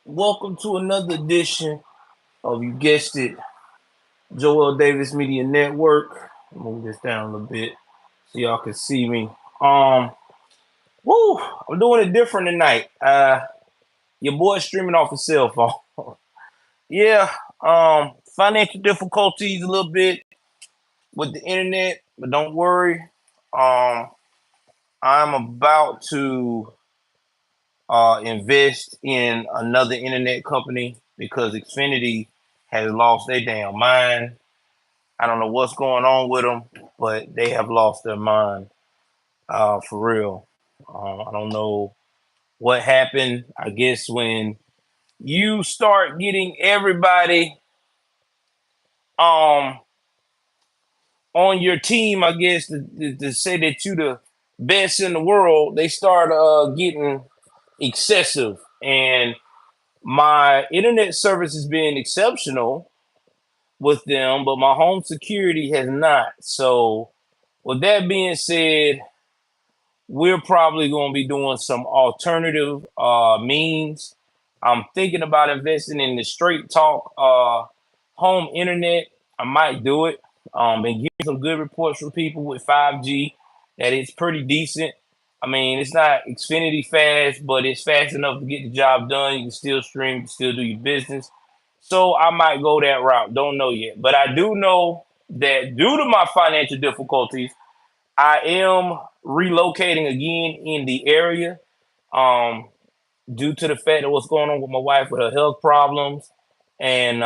Welcome to another edition of, you guessed it, Joel Davis Media Network. Move this down a little bit so y'all can see me. Um, woo, I'm doing it different tonight. Your boy's streaming off his cell phone. Yeah, financial difficulties a little bit with the internet, but don't worry. I'm about to invest in another internet company because Xfinity has lost their damn mind. I don't know what's going on with them, but they have lost their mind for real. I don't know what happened. I guess when you start getting everybody um on your team, I guess to say that you the best in the world, they start getting excessive. And my internet service has been exceptional with them, but my home security has not. So, with that being said, we're probably going to be doing some alternative means. I'm thinking about investing in the straight talk home internet. I might do it. Been getting some good reports from people with 5G that it's pretty decent. I mean, it's not Xfinity fast, but it's fast enough to get the job done. You can still stream, you can still do your business. So I might go that route. Don't know yet. But I do know that due to my financial difficulties, I am relocating again in the area um, due to the fact of what's going on with my wife with her health problems, and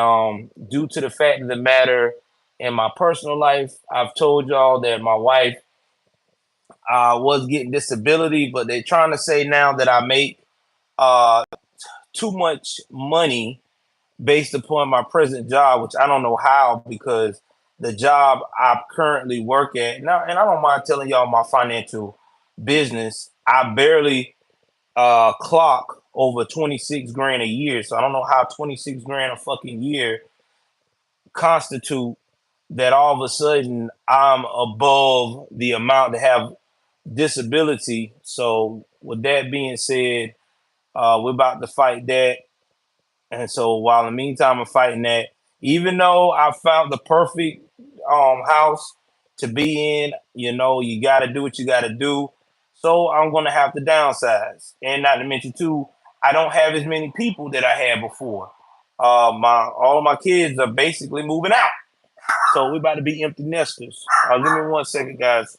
due to the fact of the matter in my personal life. I've told y'all that my wife was getting disability, but they're trying to say now that I make uh, too much money based upon my present job, which I don't know how, because the job I currently work at now, and I don't mind telling y'all my financial business, I barely clock over 26 grand a year. So I don't know how 26 grand a fucking year constitute that all of a sudden I'm above the amount to have disability. So with that being said, we're about to fight that. And so while in the meantime I'm fighting that, even though I found the perfect house to be in, you got to do what you got to do. So I'm going to have to downsize. And not to mention too, I don't have as many people that I had before. My all of my kids are basically moving out. So we're about to be empty nesters. Give me 1 second, guys.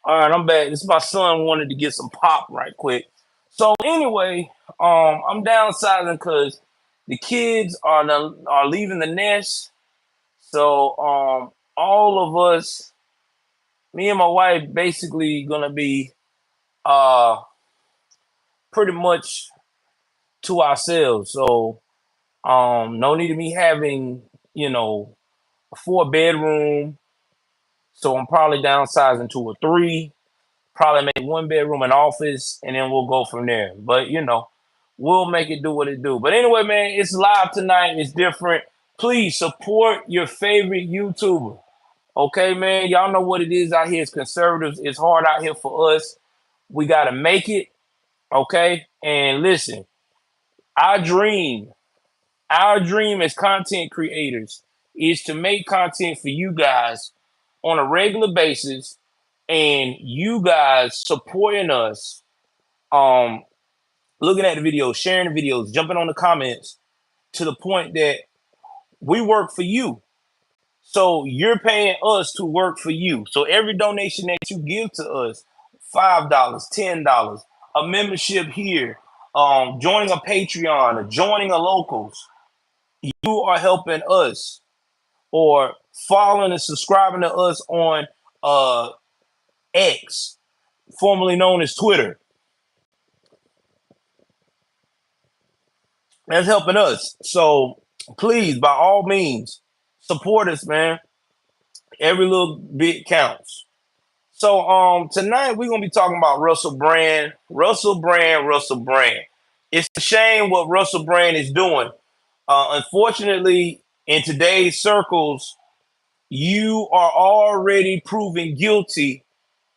All right, I'm back. This is my son wanted to get some pop right quick. So anyway, I'm downsizing because The kids are leaving the nest, so all of us, me and my wife, basically gonna be uh pretty much to ourselves. So no need to be having, a 4 bedroom. So I'm probably downsizing to a 3, probably make 1 bedroom an office, and then we'll go from there. But we'll make it do what it do. But anyway, man, it's live tonight. It's different. Please support your favorite YouTuber. Okay, man. Y'all know what it is out here as conservatives. It's hard out here for us. We gotta make it. Okay. And listen, our dream, our dream as content creators is to make content for you guys on a regular basis, and you guys supporting us, um, looking at the videos, sharing the videos, jumping on the comments, to the point that we work for you. So you're paying us to work for you. So every donation that you give to us, $5, $10, a membership here, joining a Patreon, or joining a locals, you are helping us. Or following and subscribing to us on X, formerly known as Twitter. That's helping us. So please, by all means, support us, man. Every little bit counts. So tonight we're gonna be talking about Russell Brand. Russell Brand, Russell Brand. It's a shame what Russell Brand is doing. Unfortunately, in today's circles, you are already proven guilty.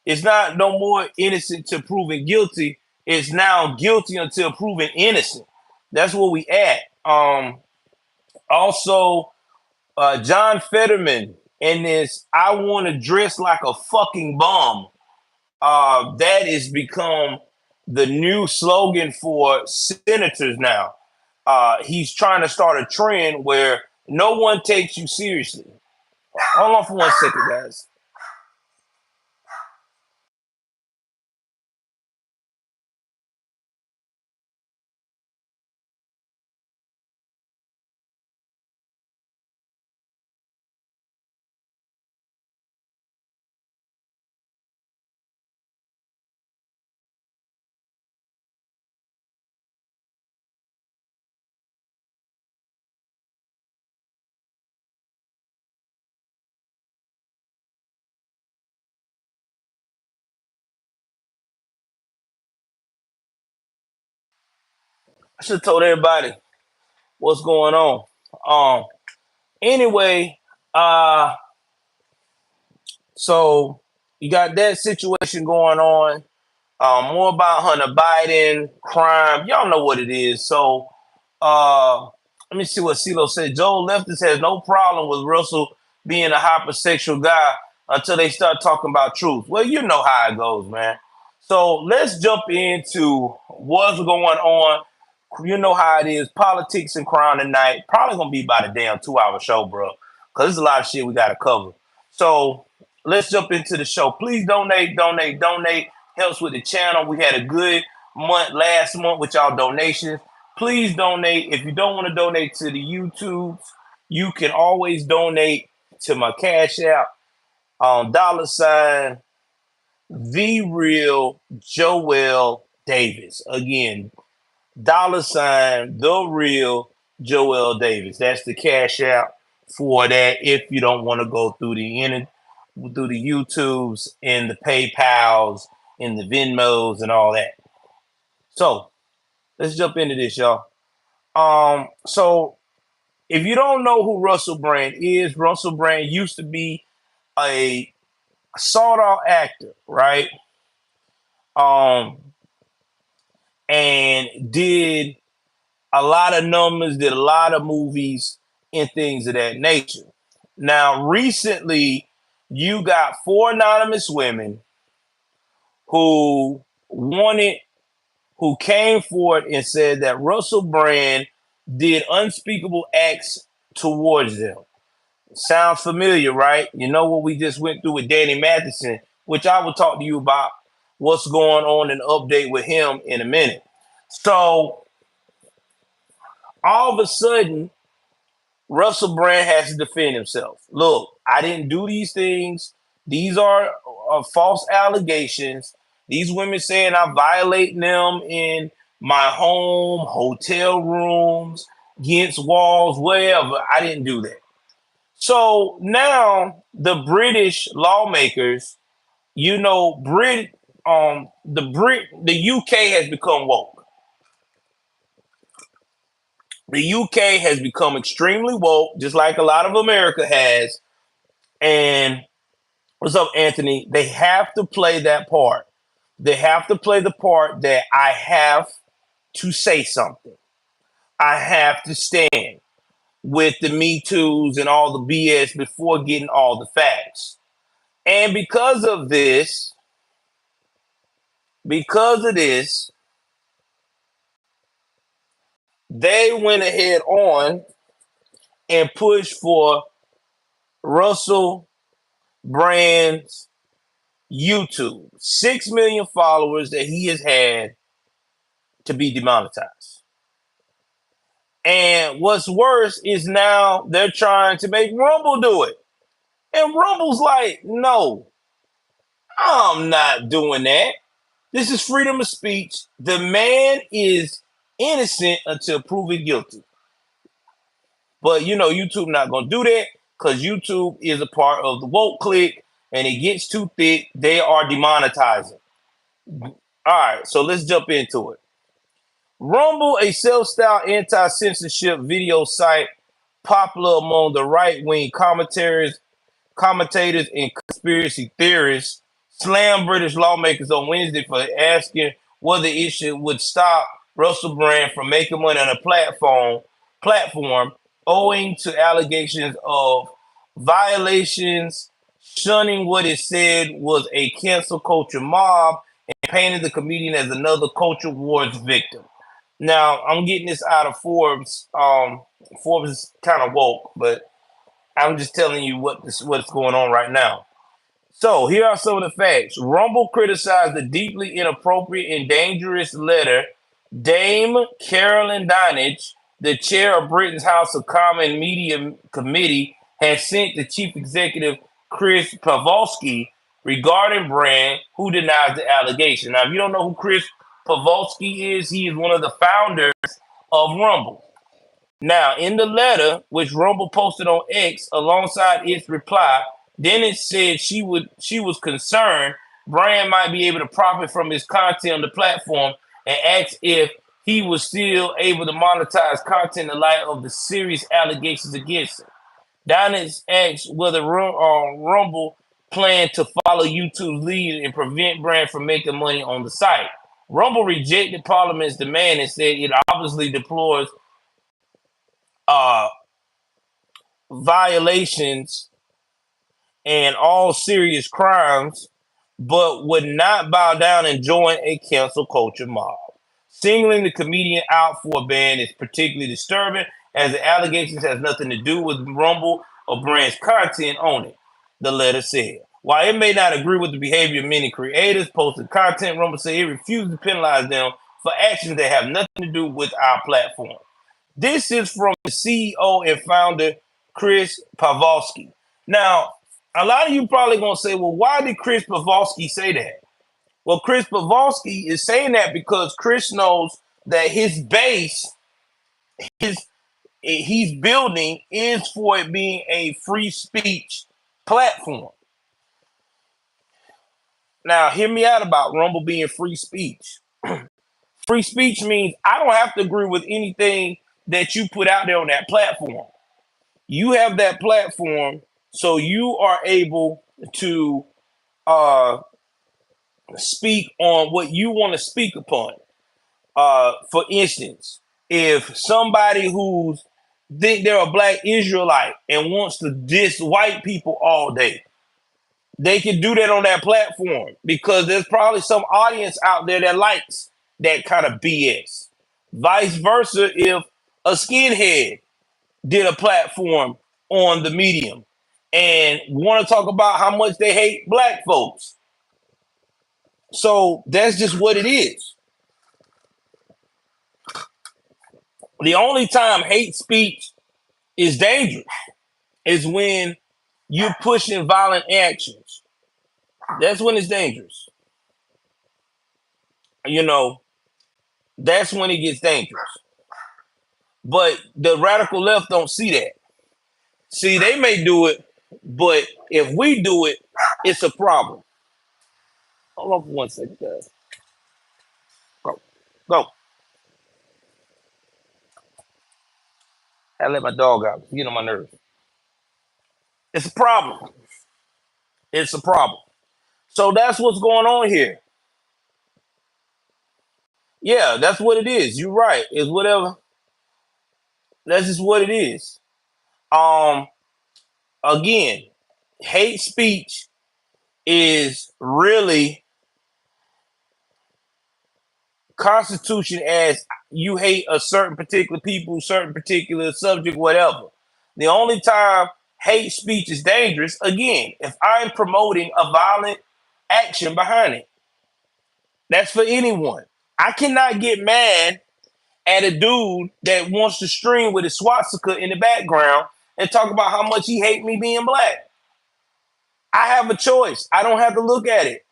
It's not no more innocent to proven guilty. It's now guilty until proven innocent. That's where we at. Also, John Fetterman in this "I want to dress like a fucking bum." That has become the new slogan for senators now. He's trying to start a trend where no one takes you seriously. Hold on for 1 second, guys. I should have told everybody what's going on. Um, anyway, uh, so you got that situation going on. More about Hunter Biden, crime. Y'all know what it is. So uh, let me see what CeeLo said. Joel Leftist has no problem with Russell being a hypersexual guy until they start talking about truth. Well, you know how it goes, man. So let's jump into what's going on. You know how it is. Politics and crime tonight. Probably gonna be about a damn 2 hour show, bro. Because there's a lot of shit we gotta cover. So let's jump into the show. Please donate, donate, donate. Helps with the channel. We had a good month last month with y'all donations. Please donate. If you don't want to donate to the YouTubes, you can always donate to my Cash App on $ the real Joel Davis. Again, $ the real Joel Davis. That's the Cash App for that. If you don't want to go through the YouTubes and the PayPals and the Venmos and all that. So let's jump into this, y'all. So if you don't know who Russell Brand is, Russell Brand used to be a sought-out actor, right? Um, and did a lot of numbers, did a lot of movies and things of that nature. Now, recently, you got 4 anonymous women who wanted, who came forward and said that Russell Brand did unspeakable acts towards them. Sounds familiar, right? You know what we just went through with Danny Matheson, which I will talk to you about what's going on and update with him in a minute. So, all of a sudden, Russell Brand has to defend himself. Look, I didn't do these things. These are false allegations. These women saying I violate them in my home, hotel rooms, against walls, wherever. I didn't do that. So now the British lawmakers, the UK has become woke. The UK has become extremely woke, just like a lot of America has. And what's up, Anthony? They have to play that part. They have to play the part that I have to say something. I have to stand with the Me Too's and all the BS before getting all the facts. And because of this, they went ahead on and pushed for Russell Brand's YouTube, 6 million followers that he has had, to be demonetized. And what's worse is now they're trying to make Rumble do it. And Rumble's like, no, I'm not doing that. This is freedom of speech. The man is innocent until proven guilty. But YouTube not gonna do that because YouTube is a part of the woke clique, and it gets too thick, they are demonetizing. All right, so let's jump into it. Rumble, a self-styled anti-censorship video site popular among the right-wing commentators and conspiracy theorists, slammed British lawmakers on Wednesday for asking whether it would stop Russell Brand from making money on a platform owing to allegations of violations, shunning what it said was a cancel culture mob, and painting the comedian as another culture wars victim. Now, I'm getting this out of Forbes. Forbes is kind of woke, but I'm just telling you what's going on right now. So here are some of the facts. Rumble criticized the deeply inappropriate and dangerous letter Dame Carolyn Dinage, the chair of Britain's House of Commons Media Committee, has sent to Chief Executive Chris Pavlovski regarding Brand, who denies the allegation. Now, if you don't know who Chris Pavlovski is, he is one of the founders of Rumble. Now, in the letter, which Rumble posted on X alongside its reply, then it said she was concerned Brand might be able to profit from his content on the platform, and asked if he was still able to monetize content in light of the serious allegations against him. Dinage asked whether Rumble planned to follow YouTube's lead and prevent Brand from making money on the site. Rumble rejected Parliament's demand and said it obviously deplores violations and all serious crimes, but would not bow down and join a cancel culture mob. Singling the comedian out for a ban is particularly disturbing, as the allegations has nothing to do with Rumble or Brand's content on it, the letter said. While it may not agree with the behavior of many creators posting content, Rumble said it refused to penalize them for actions that have nothing to do with our platform. This is from the CEO and founder, Chris Pavlovski. Now, a lot of you probably going to say, well, why did Chris Pavlovski say that? Well, Chris Pavlovski is saying that because Chris knows that his base, he's building is for it being a free speech platform. Now, hear me out about Rumble being free speech. Free speech means I don't have to agree with anything that you put out there on that platform. You have that platform, so you are able to speak on what you want to speak upon. For instance, if somebody who's think they're a black Israelite and wants to diss white people all day, they can do that on that platform because there's probably some audience out there that likes that kind of BS. Vice versa, if a skinhead did a platform on the medium and want to talk about how much they hate black folks. So that's just what it is. The only time hate speech is dangerous is when you're pushing violent actions. That's when it's dangerous. You know, that's when it gets dangerous. But the radical left don't see that. See, they may do it, but if we do it, it's a problem. Hold on for 1 second, guys. Go. Go. I let my dog out. Get on my nerves. It's a problem. It's a problem. So that's what's going on here. Yeah, that's what it is. You're right. It's whatever. That's just what it is. Um, Again, hate speech is really constitution as you hate a certain particular people, certain particular subject, whatever. The only time hate speech is dangerous, again, if I'm promoting a violent action behind it. That's for anyone. I cannot get mad at a dude that wants to stream with his swastika in the background and talk about how much he hate me being black. I have a choice. I don't have to look at it.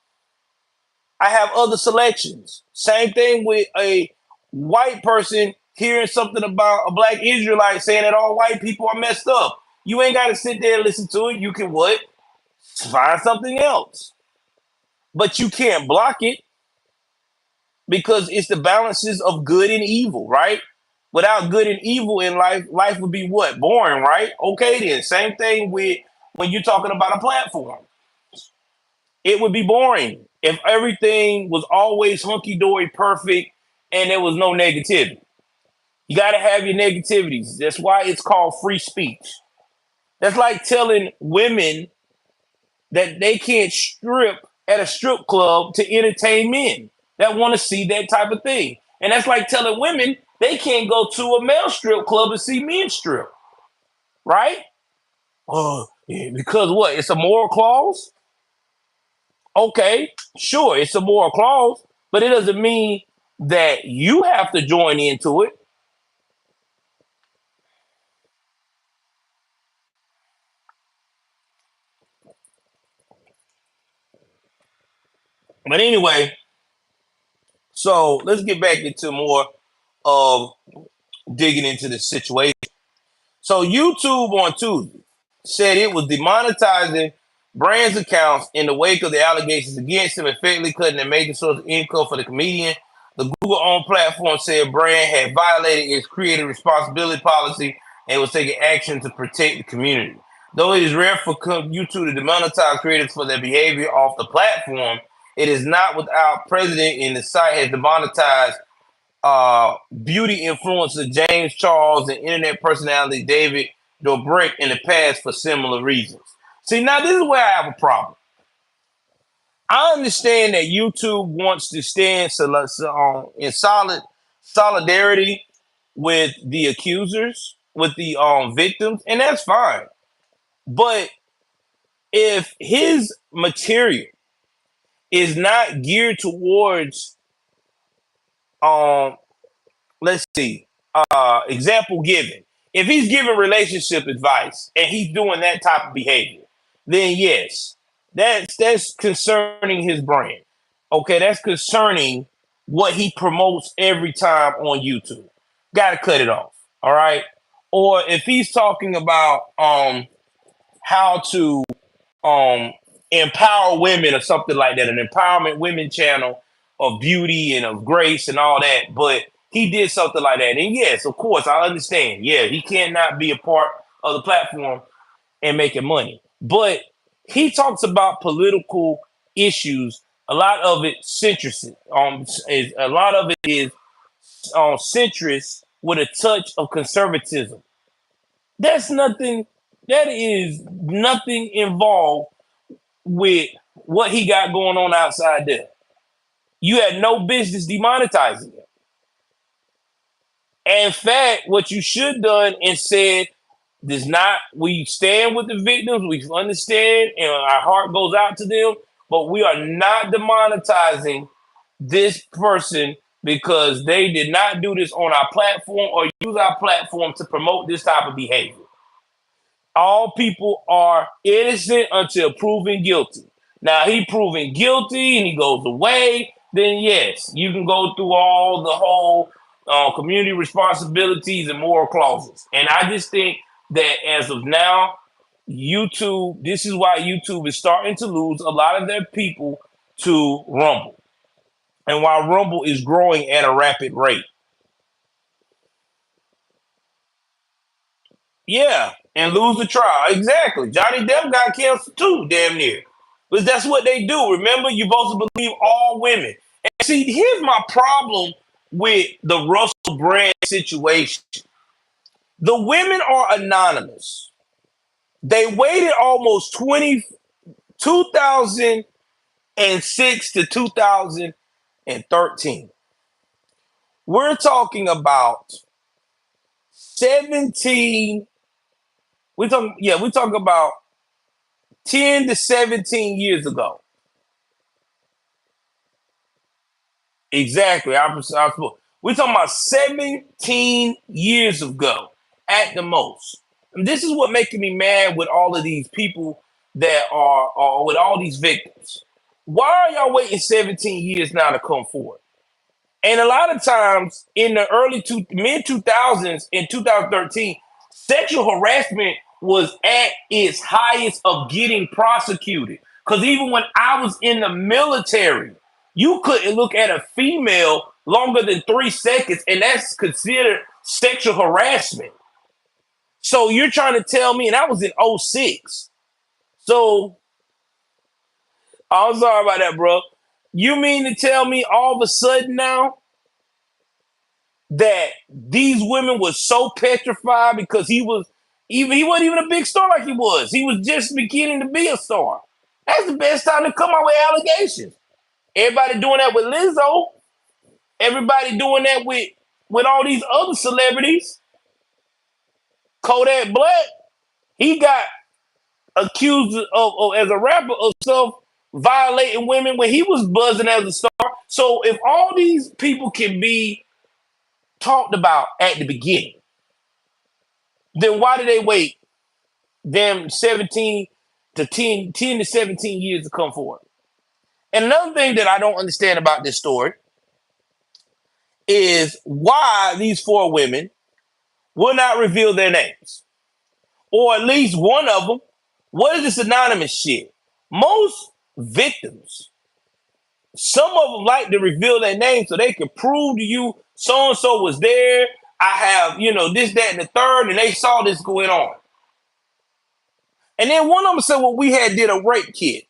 I have other selections. Same thing with a white person hearing something about a black Israelite saying that all white people are messed up. You ain't got to sit there and listen to it. You can what? Find something else. But you can't block it because it's the balances of good and evil, right? Without good and evil in life, life would be what? Boring, right? Okay, then. Same thing with when you're talking about a platform. It would be boring if everything was always hunky dory perfect and there was no negativity. You got to have your negativities. That's why it's called free speech. That's like telling women that they can't strip at a strip club to entertain men that want to see that type of thing. And that's like telling women they can't go to a male strip club and see men strip, right? Oh, yeah, because what? It's a moral clause? Okay, sure, it's a moral clause, but it doesn't mean that you have to join into it. But anyway, so let's get back into more of digging into the situation. So YouTube on Tuesday said it was demonetizing brands' accounts in the wake of the allegations against him, effectively cutting a major source of income for the comedian. The Google-owned platform said brand had violated its creator responsibility policy and was taking action to protect the community. Though it is rare for YouTube to demonetize creators for their behavior off the platform, it is not without precedent, and the site has demonetized beauty influencer James Charles and internet personality David Dobrik in the past for similar reasons. See, now this is where I have a problem. I understand that YouTube wants to stand in solid solidarity with the accusers, with the victims, and that's fine. But if his material is not geared towards um let's see, example given. If he's giving relationship advice and he's doing that type of behavior, then yes, that's concerning his brand. Okay, that's concerning what he promotes every time on YouTube. Got to cut it off. All right. Or if he's talking about how to um empower women or something like that, an empowerment women channel of beauty and of grace and all that, but he did something like that. And yes, of course, I understand. Yeah, he cannot be a part of the platform and making money. But he talks about political issues. A lot of it centrist. Is a lot of it is centrist with a touch of conservatism. That's nothing. That is nothing involved with what he got going on outside there. You had no business demonetizing it. And in fact, what you should done and said does not, we stand with the victims, we understand, and our heart goes out to them, but we are not demonetizing this person because they did not do this on our platform or use our platform to promote this type of behavior. All people are innocent until proven guilty. Now he proven guilty and he goes away, then yes, you can go through all the whole community responsibilities and moral clauses. And I just think that as of now, YouTube, this is why YouTube is starting to lose a lot of their people to Rumble. And why Rumble is growing at a rapid rate. Yeah, and lose the trial. Exactly. Johnny Depp got canceled too, damn near. But that's what they do. Remember, you're supposed to believe all women. And see, here's my problem with the Russell Brand situation. The women are anonymous. They waited almost 2006 to 2013. We're talking about 17. We're talking about 10 to 17 years ago. Exactly. We're talking about 17 years ago at the most. And this is what making me mad with all of these people that are with all these victims. Why are y'all waiting 17 years now to come forward? And a lot of times in the mid 2000s, in 2013, sexual harassment was at its highest of getting prosecuted. Because even when I was in the military, you couldn't look at a female longer than 3 seconds, and that's considered sexual harassment. So you're trying to tell me, and I was in '06. So I'm sorry about that, bro. You mean to tell me all of a sudden now that these women were so petrified because he wasn't even a big star like he was. He was just beginning to be a star. That's the best time to come out with allegations. Everybody doing that with Lizzo. Everybody doing that with all these other celebrities. Kodak Black, he got accused of as a rapper of self violating women when he was buzzing as a star. So if all these people can be talked about at the beginning, then why did they wait them 17 to 10 to 17 years to come forward? And another thing that I don't understand about this story is why these four women will not reveal their names. Or at least one of them. What is this anonymous shit? Most victims, some of them like to reveal their name so they can prove to you so-and-so was there. I have, this, that, and the third, and they saw this going on. And then one of them said, well, we did a rape kit.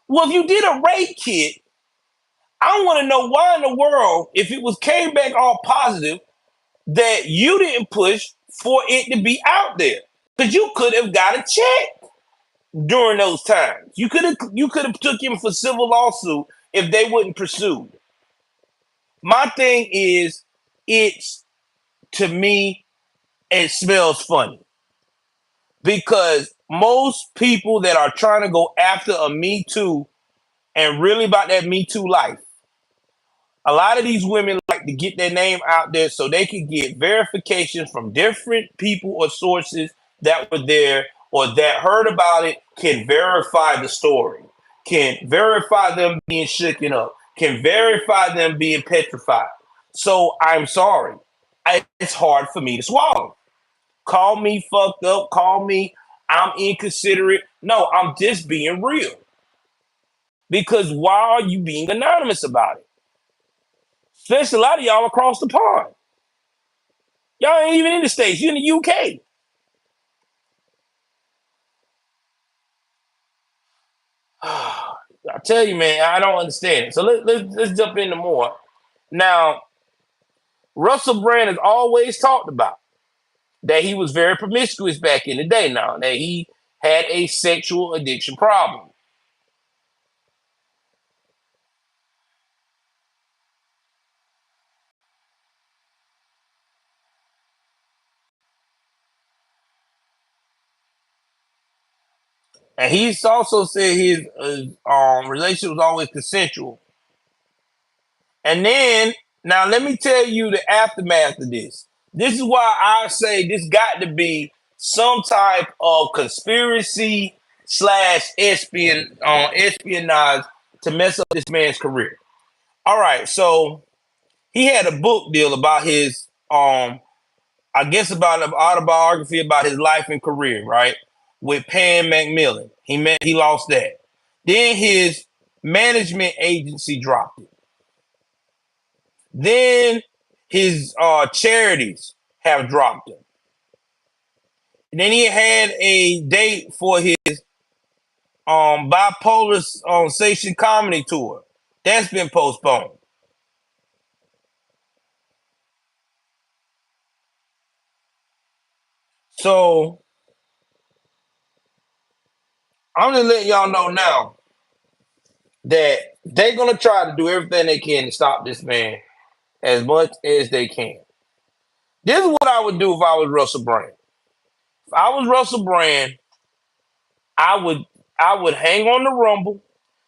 Well, if you did a rape kit, I want to know why in the world, if it came back all positive, that you didn't push for it to be out there. Because you could have got a check during those times. You could have took him for civil lawsuit if they wouldn't pursue. My thing is, to me, it smells funny. Because most people that are trying to go after a Me Too and really about that Me Too life, a lot of these women like to get their name out there so they can get verifications from different people or sources that were there or that heard about it, can verify the story, can verify them being shooken up, can verify them being petrified. So I'm sorry. It's hard for me to swallow. Call me fucked up. Call me I'm inconsiderate. No, I'm just being real. Because why are you being anonymous about it? Especially a lot of y'all across the pond. Y'all ain't even in the States. You're in the UK. I tell you, man, I don't understand it. So let's jump into more. Now, Russell Brand has always talked about that he was very promiscuous back in the day now, that he had a sexual addiction problem. And he's also said his relationship was always consensual. And then Now, let me tell you the aftermath of this. This is why I say this got to be some type of conspiracy slash espionage to mess up this man's career. All right, so he had a book deal about his, I guess about an autobiography about his life and career, right? With Pan Macmillan. He lost that. Then his management agency dropped it. Then his charities have dropped him. And then he had a date for his bipolar station comedy tour. That's been postponed. So I'm just letting y'all know now that they're gonna try to do everything they can to stop this man as much as they can. This is what I would do if I was Russell Brand. If I was Russell Brand, I would I would hang on to Rumble.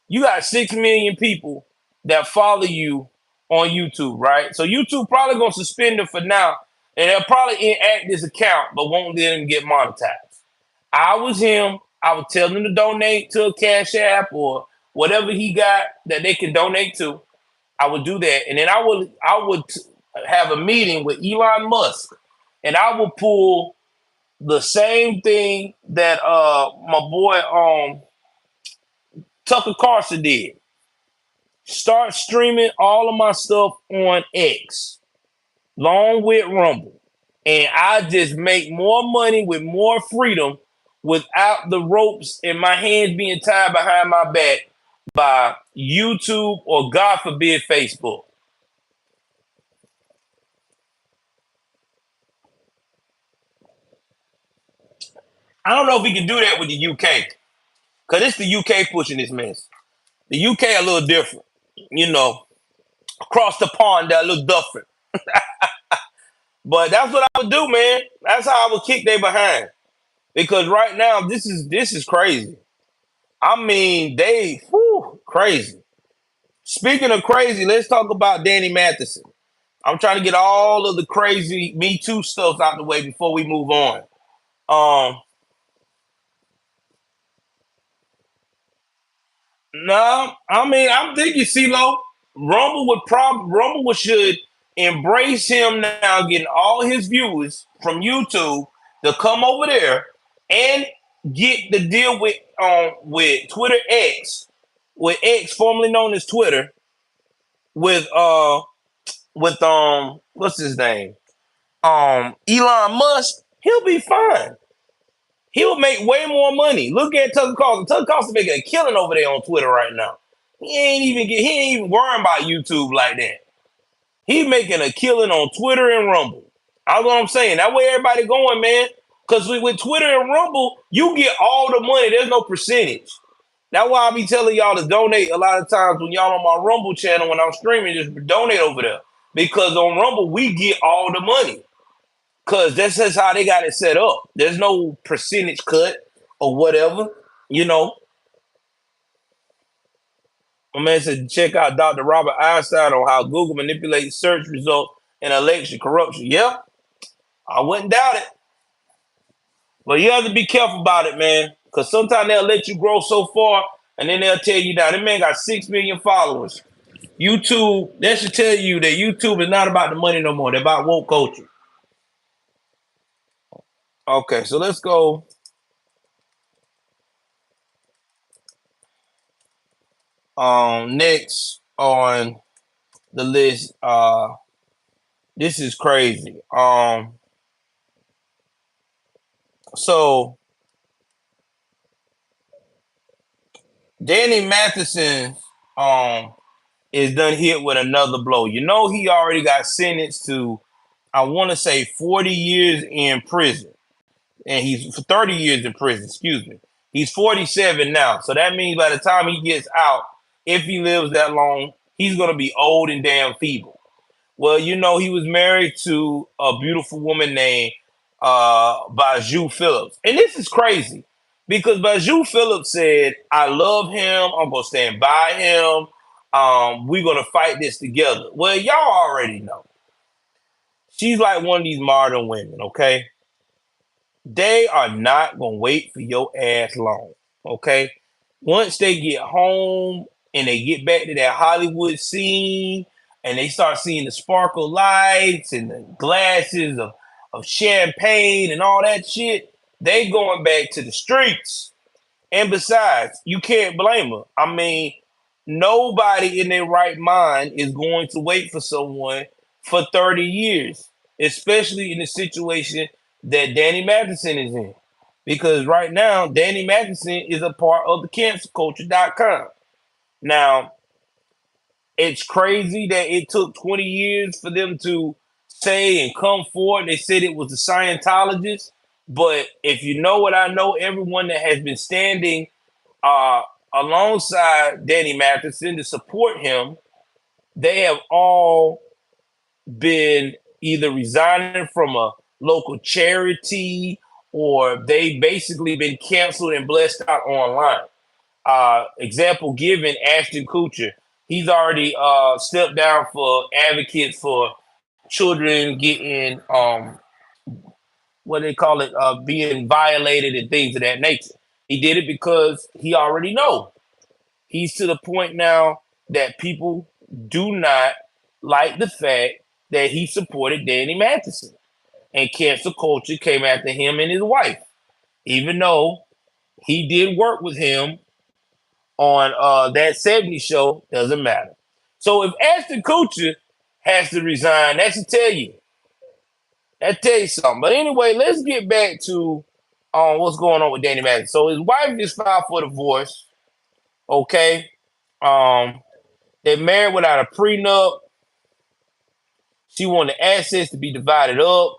You got 6 million people that follow you on YouTube, right? So YouTube probably gonna suspend him for now, and they'll probably inactive his account, but won't let him get monetized. I was him. I would tell them to donate to a Cash App or whatever he got that they can donate to. I would do that, and then I would have a meeting with Elon Musk, and I would pull the same thing that my boy Tucker Carlson did. Start streaming all of my stuff on X, along with Rumble, and I just make more money with more freedom without the ropes and my hands being tied behind my back by YouTube or God forbid Facebook. I don't know if we can do that with the UK because it's the UK pushing this mess. The UK a little different, you know. Across the pond, that look different. But that's what I would do, man. That's how I would kick they behind. Because right now, this is crazy. I mean, they crazy. Speaking of crazy, let's talk about Danny Matheson. I'm trying to get all of the crazy Me Too stuff out the way before we move on. Um, no, I mean, I'm thinking CeeLo. Rumble should embrace him now, getting all his viewers from YouTube to come over there and get the deal with Twitter X, with X formerly known as Twitter, with what's his name? Elon Musk, he'll be fine. He'll make way more money. Look at Tucker Carlson. Tucker Carlson making a killing over there on Twitter right now. He ain't even worrying about YouTube like that. He making a killing on Twitter and Rumble. That's what I'm saying. That way everybody going, man. Because with Twitter and Rumble, you get all the money. There's no percentage. That's why I be telling y'all to donate a lot of times when y'all on my Rumble channel when I'm streaming, just donate over there. Because on Rumble, we get all the money. Because that's just how they got it set up. There's no percentage cut or whatever, you know. My man said, check out Dr. Robert Einstein on how Google manipulates search results and election corruption. Yeah, I wouldn't doubt it. But you have to be careful about it, man. Because sometimes they'll let you grow so far and then they'll tell you, now, that man got 6 million followers. YouTube, that should tell you that YouTube is not about the money no more. They're about woke culture. Okay, so let's go. Next on the list. This is crazy. So Danny Matheson is done hit with another blow. You know he already got sentenced to, I want to say 40 years in prison. And he's 30 years in prison, excuse me. He's 47 now. So that means by the time he gets out, if he lives that long, he's gonna be old and damn feeble. Well, you know, he was married to a beautiful woman named Baju Phillips. And this is crazy because Baju Phillips said, I love him. I'm going to stand by him. We're gonna fight this together. Well, y'all already know. She's like one of these modern women, okay? They are not gonna wait for your ass long. Okay. Once they get home and they get back to that Hollywood scene and they start seeing the sparkle lights and the glasses of champagne and all that shit, they going back to the streets. And besides, you can't blame her. I mean, nobody in their right mind is going to wait for someone for 30 years, especially in the situation that Danny Matheson is in. Because right now, Danny Matheson is a part of the cancerculture.com. Now, it's crazy that it took 20 years for them to say and come forward. They said it was the Scientologist. But if you know what I know, everyone that has been standing uh, alongside Danny Matheson to support him, they have all been either resigning from a local charity or they basically been canceled and blessed out online. Example given, Ashton Kutcher. He's already stepped down for advocates for children getting what they call it, being violated and things of that nature. He did it because he already know. He's to the point now that people do not like the fact that he supported Danny Matheson. And cancer culture came after him and his wife, even though he did work with him on that 70s show, doesn't matter. So if Ashton Kutcher has to resign, that should tell you. That tell you something. But anyway, let's get back to what's going on with Danny Matheson. So his wife just filed for divorce. Okay. Um, They're married without a prenup. She wanted assets to be divided up.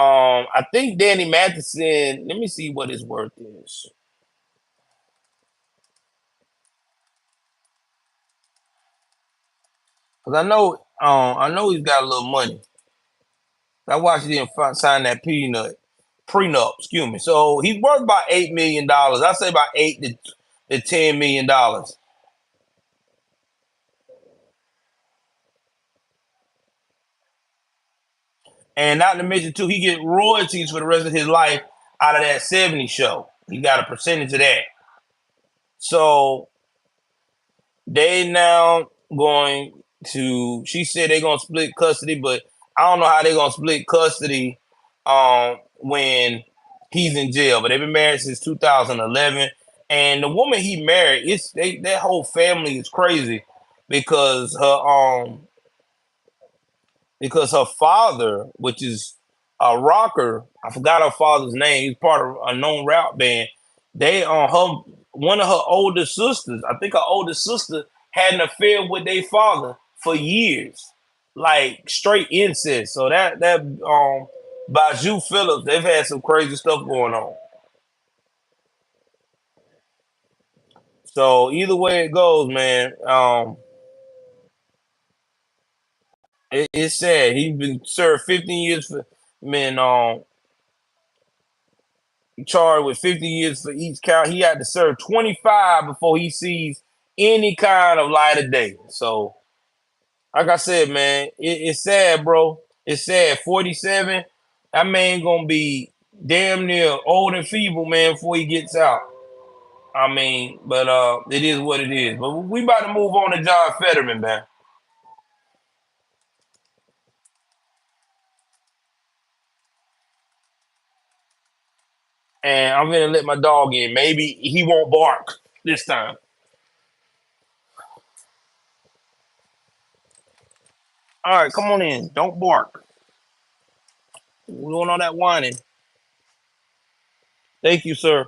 I think Danny Matheson, let me see what his worth is. Cause I know he's got a little money. I watched him sign that prenup, excuse me. So he's worth about $8 million. I say about to $10 million. And not to mention too, he get royalties for the rest of his life out of that 70 show. He got a percentage of that. So they now going to. She said they're gonna split custody, but I don't know how they're gonna split custody when he's in jail. But they've been married since 2011, and the woman he married, that whole family is crazy because her father, which is a rocker, I forgot her father's name. He's part of a known rap band. They her one of her older sisters, I think her older sister had an affair with their father for years, like straight incest. So that Baju Phillips, they've had some crazy stuff going on. So either way it goes, man, it's sad. He's been served 15 years for man. Charged with 50 years for each count. He had to serve 25 before he sees any kind of light of day. So, like I said, man, it's sad, bro. It's sad. 47, that man gonna be damn near old and feeble, man, before he gets out. I mean, but it is what it is. But we about to move on to John Fetterman, man. And I'm gonna let my dog in. Maybe he won't bark this time. All right, come on in. Don't bark. We don't all that whining. Thank you, sir.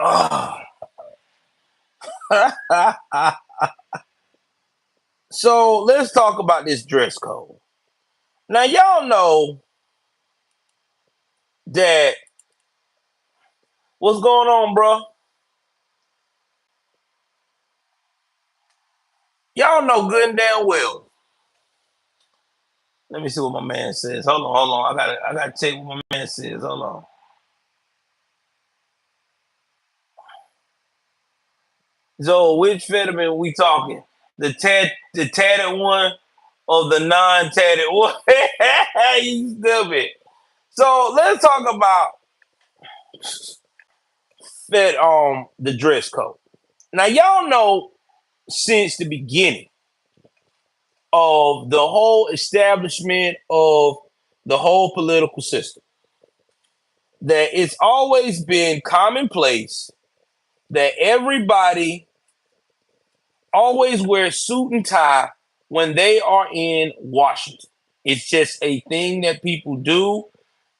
Ah. So let's talk about this dress code. Now, y'all know that what's going on, bro? Y'all know good and damn well. Let me see what my man says. Hold on. I gotta check what my man says. Hold on. So which Fetterman we talking? The tatted one or the non-tatted one? You stupid. So let's talk about the dress code. Now y'all know since the beginning of the whole establishment of the whole political system that it's always been commonplace that everybody always wears suit and tie when they are in Washington. It's just a thing that people do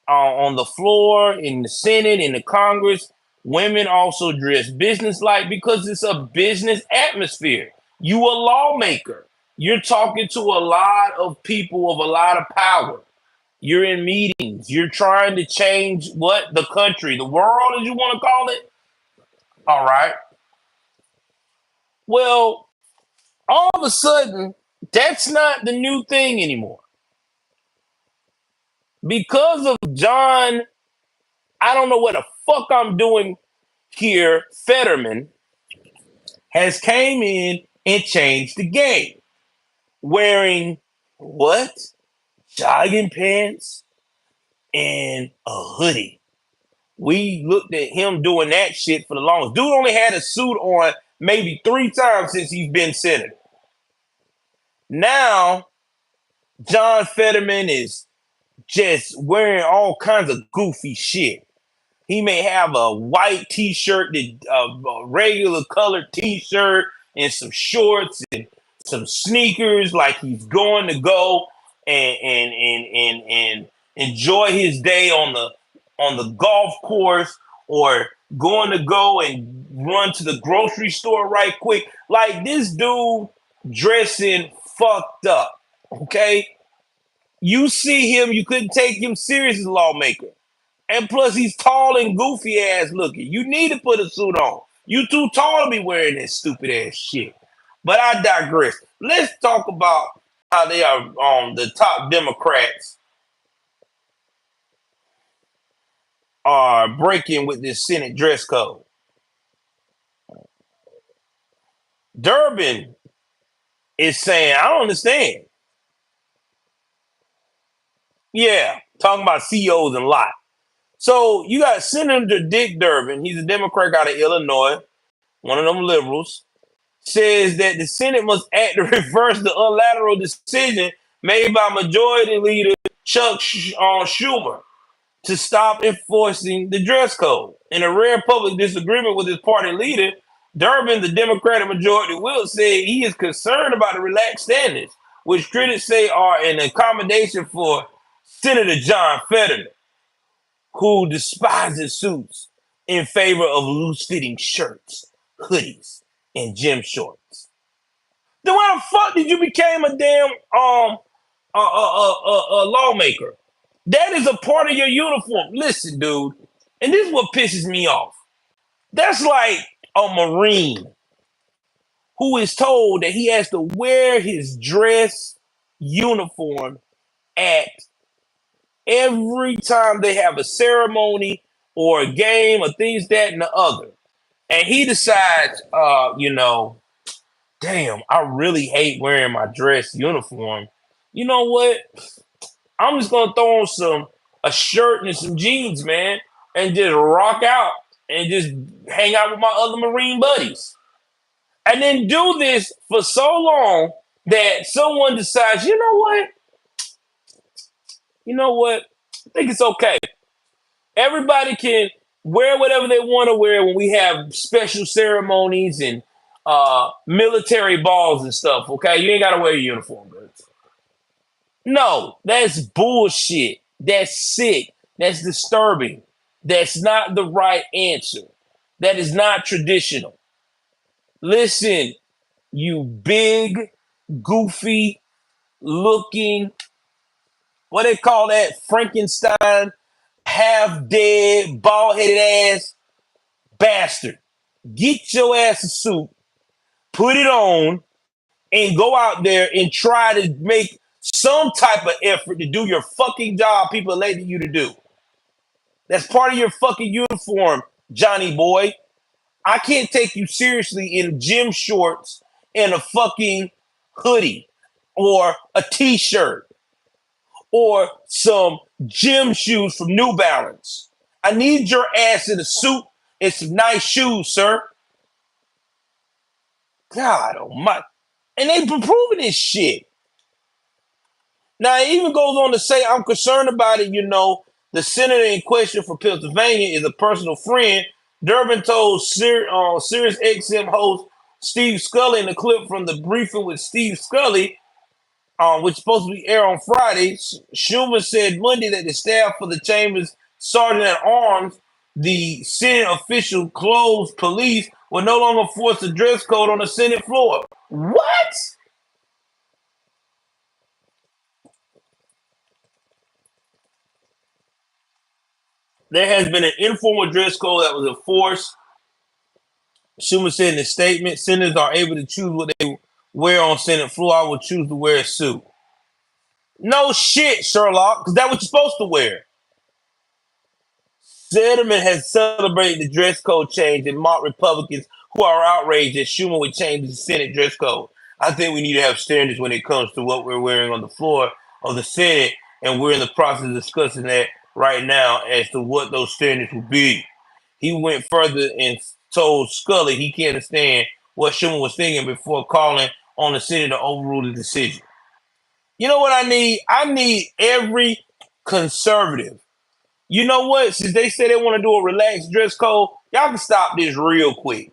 on the floor, in the Senate, in the Congress. Women also dress business-like because it's a business atmosphere. You a lawmaker. You're talking to a lot of people of a lot of power. You're in meetings. You're trying to change what? The country, the world, as you want to call it. All right. Well, all of a sudden, that's not the new thing anymore. Because of John, I don't know what the fuck I'm doing here, Fetterman has came in and changed the game. Wearing what? Jogging pants and a hoodie. We looked at him doing that shit for the longest. Dude only had a suit on maybe 3 times since he's been senator. Now, John Fetterman is just wearing all kinds of goofy shit. He may have a white t-shirt, a regular colored t-shirt, and some shorts and some sneakers, like he's going to go and enjoy his day on the golf course, or going to go and run to the grocery store right quick. Like this dude dressing fucked up. Okay, you see him, you couldn't take him serious as a lawmaker. And plus, he's tall and goofy ass looking. You need to put a suit on. You too tall to be wearing that stupid ass shit. But I digress. Let's talk about how they are the top Democrats are breaking with this Senate dress code. Durbin is saying, I don't understand. Yeah, talking about CEOs and lot. So you got Senator Dick Durbin. He's a Democrat out of Illinois, one of them liberals. Says that the Senate must act to reverse the unilateral decision made by Majority Leader Chuck Schumer to stop enforcing the dress code. In a rare public disagreement with his party leader, Durbin, the Democratic Majority Whip, said he is concerned about the relaxed standards, which critics say are an accommodation for Senator John Fetterman, who despises suits in favor of loose-fitting shirts, hoodies, and gym shorts. Then why the fuck did you become a damn lawmaker? That is a part of your uniform. Listen, dude, and this is what pisses me off. That's like a Marine who is told that he has to wear his dress uniform at every time they have a ceremony or a game or things, that, and the other. And he decides, damn, I really hate wearing my dress uniform. You know what? I'm just gonna throw on a shirt and some jeans, man, and just rock out and just hang out with my other Marine buddies. And then do this for so long that someone decides, you know what? You know what? I think it's okay. Everybody can wear whatever they want to wear when we have special ceremonies and military balls and stuff, okay? You ain't got to wear your uniform, bro. No, that's bullshit. That's sick. That's disturbing. That's not the right answer. That is not traditional. Listen, you big, goofy looking, what they call that? Frankenstein, half dead, bald headed ass bastard. Get your ass a suit, put it on, and go out there and try to make some type of effort to do your fucking job people elected you to do. That's part of your fucking uniform, Johnny boy. I can't take you seriously in gym shorts and a fucking hoodie or a t-shirt or some gym shoes from New Balance. I need your ass in a suit and some nice shoes, sir. God almighty. And they've been proving this shit. Now, it even goes on to say, I'm concerned about it. The senator in question for Pennsylvania is a personal friend. Durbin told Sirius XM host Steve Scully in the clip from the briefing with Steve Scully, which is supposed to be aired on Friday. Schumer said Monday that the staff for the chamber's sergeant at arms, the Senate official closed police, will no longer force a dress code on the Senate floor. What? There has been an informal dress code that was enforced. Schumer said in a statement, senators are able to choose what they wear on Senate floor. I will choose to wear a suit. No shit, Sherlock, because that's what you're supposed to wear. Fetterman has celebrated the dress code change and mocked Republicans who are outraged that Schumer would change the Senate dress code. I think we need to have standards when it comes to what we're wearing on the floor of the Senate, and we're in the process of discussing that right now as to what those standards will be. He went further and told Scully he can't understand what Schumer was thinking before calling on the Senate to overrule the decision. You know what I need? I need every conservative. You know what? Since they say they want to do a relaxed dress code, y'all can stop this real quick.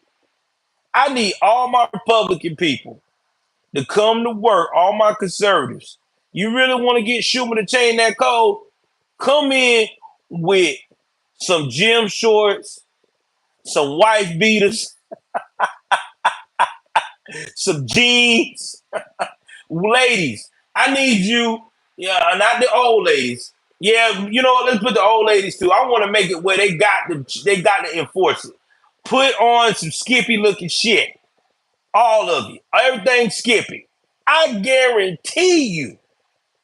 I need all my Republican people to come to work, all my conservatives. You really want to get Schumer to change that code? Come in with some gym shorts, some wife beaters, some jeans. Ladies, I need you, yeah, not the old ladies. Yeah, you know what? Let's put the old ladies too. I want to make it where they got to enforce it. Put on some skippy looking shit. All of you. Everything skippy. I guarantee you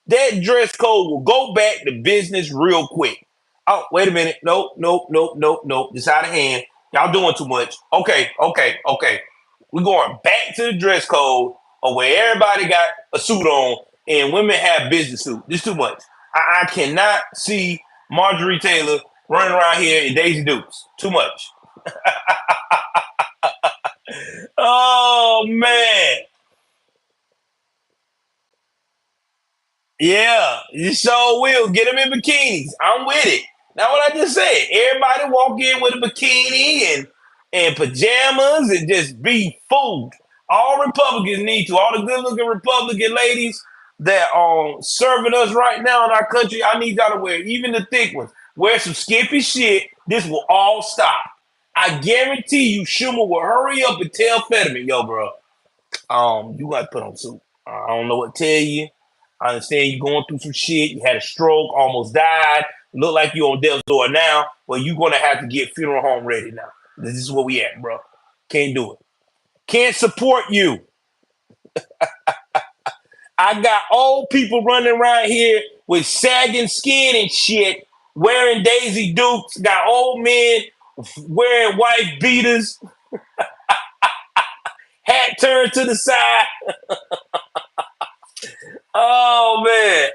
that dress code will go back to business real quick. Oh, wait a minute. Nope, nope, nope, nope, nope. This out of hand. Y'all doing too much. Okay, okay, okay. We're going back to the dress code of where everybody got a suit on and women have business suits. This too much. I cannot see Marjorie Taylor running around here in Daisy Dukes. Too much. Oh man. Yeah, you sure will. Get them in bikinis. I'm with it. Now what I just said, everybody walk in with a bikini and pajamas and just be fooled. All Republicans need to. All the good-looking Republican ladies that are serving us right now in our country, I need y'all to wear, even the thick ones, wear some skimpy shit. This will all stop. I guarantee you Schumer will hurry up and tell Fetterman, yo, bro, you got to put on suit. I don't know what to tell you. I understand you going through some shit. You had a stroke, almost died. Look like you on death's door now. Well, you're gonna have to get funeral home ready now. This is where we at, bro. Can't do it. Can't support you. I got old people running around here with sagging skin and shit, wearing Daisy Dukes. Got old men wearing white beaters, hat turned to the side. Oh man.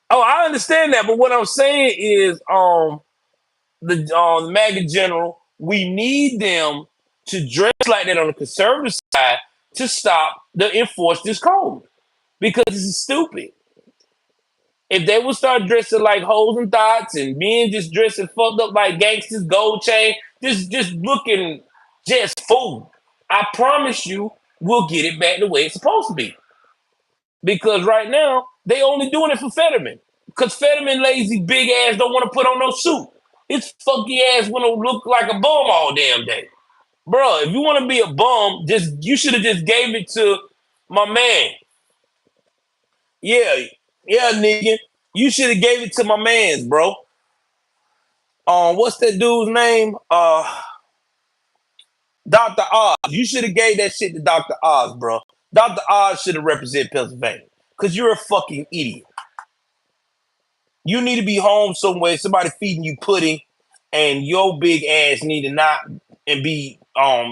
Oh, I understand that, but what I'm saying is, the MAGA general, we need them to dress like that on the conservative side to stop the enforce this code because this is stupid. If they would start dressing like hoes and thoughts and men just dressing fucked up like gangsters, gold chain, just looking just fool, I promise you, we'll get it back the way it's supposed to be. Because right now they only doing it for Fetterman. Because Fetterman lazy big ass don't want to put on no suit. His funky ass want to look like a bum all damn day. Bro, if you want to be a bum, you should have just gave it to my man. Yeah, yeah, nigga. You should have gave it to my man's, bro. What's that dude's name? Dr. Oz. You should have gave that shit to Dr. Oz, bro. Dr. Oz should have represented Pennsylvania. Because you're a fucking idiot. You need to be home somewhere, somebody feeding you pudding and your big ass need to not and be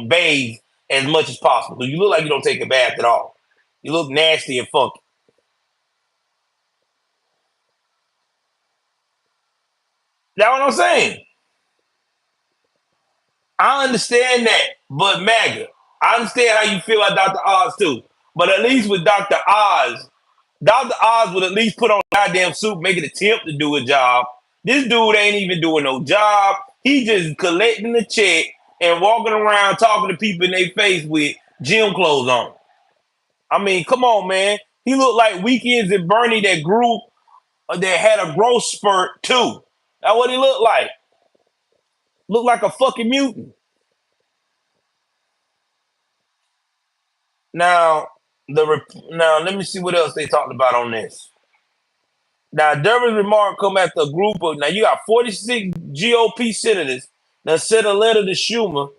bathed as much as possible. You look like you don't take a bath at all. You look nasty and funky. That's what I'm saying. I understand that, but MAGA, I understand how you feel about Dr. Oz too. But at least with Dr. Oz would at least put on a goddamn suit, make an attempt to do a job. This dude ain't even doing no job. He just collecting the check and walking around talking to people in their face with gym clothes on. I mean, come on, man. He looked like Weekends at Bernie that grew, that had a growth spurt too. That's what he looked like. Looked like a fucking mutant. Now, now let me see what else they talked about on this. Now, Durbin's remark come after a group of, now you got 46 GOP senators that sent a letter to Schumer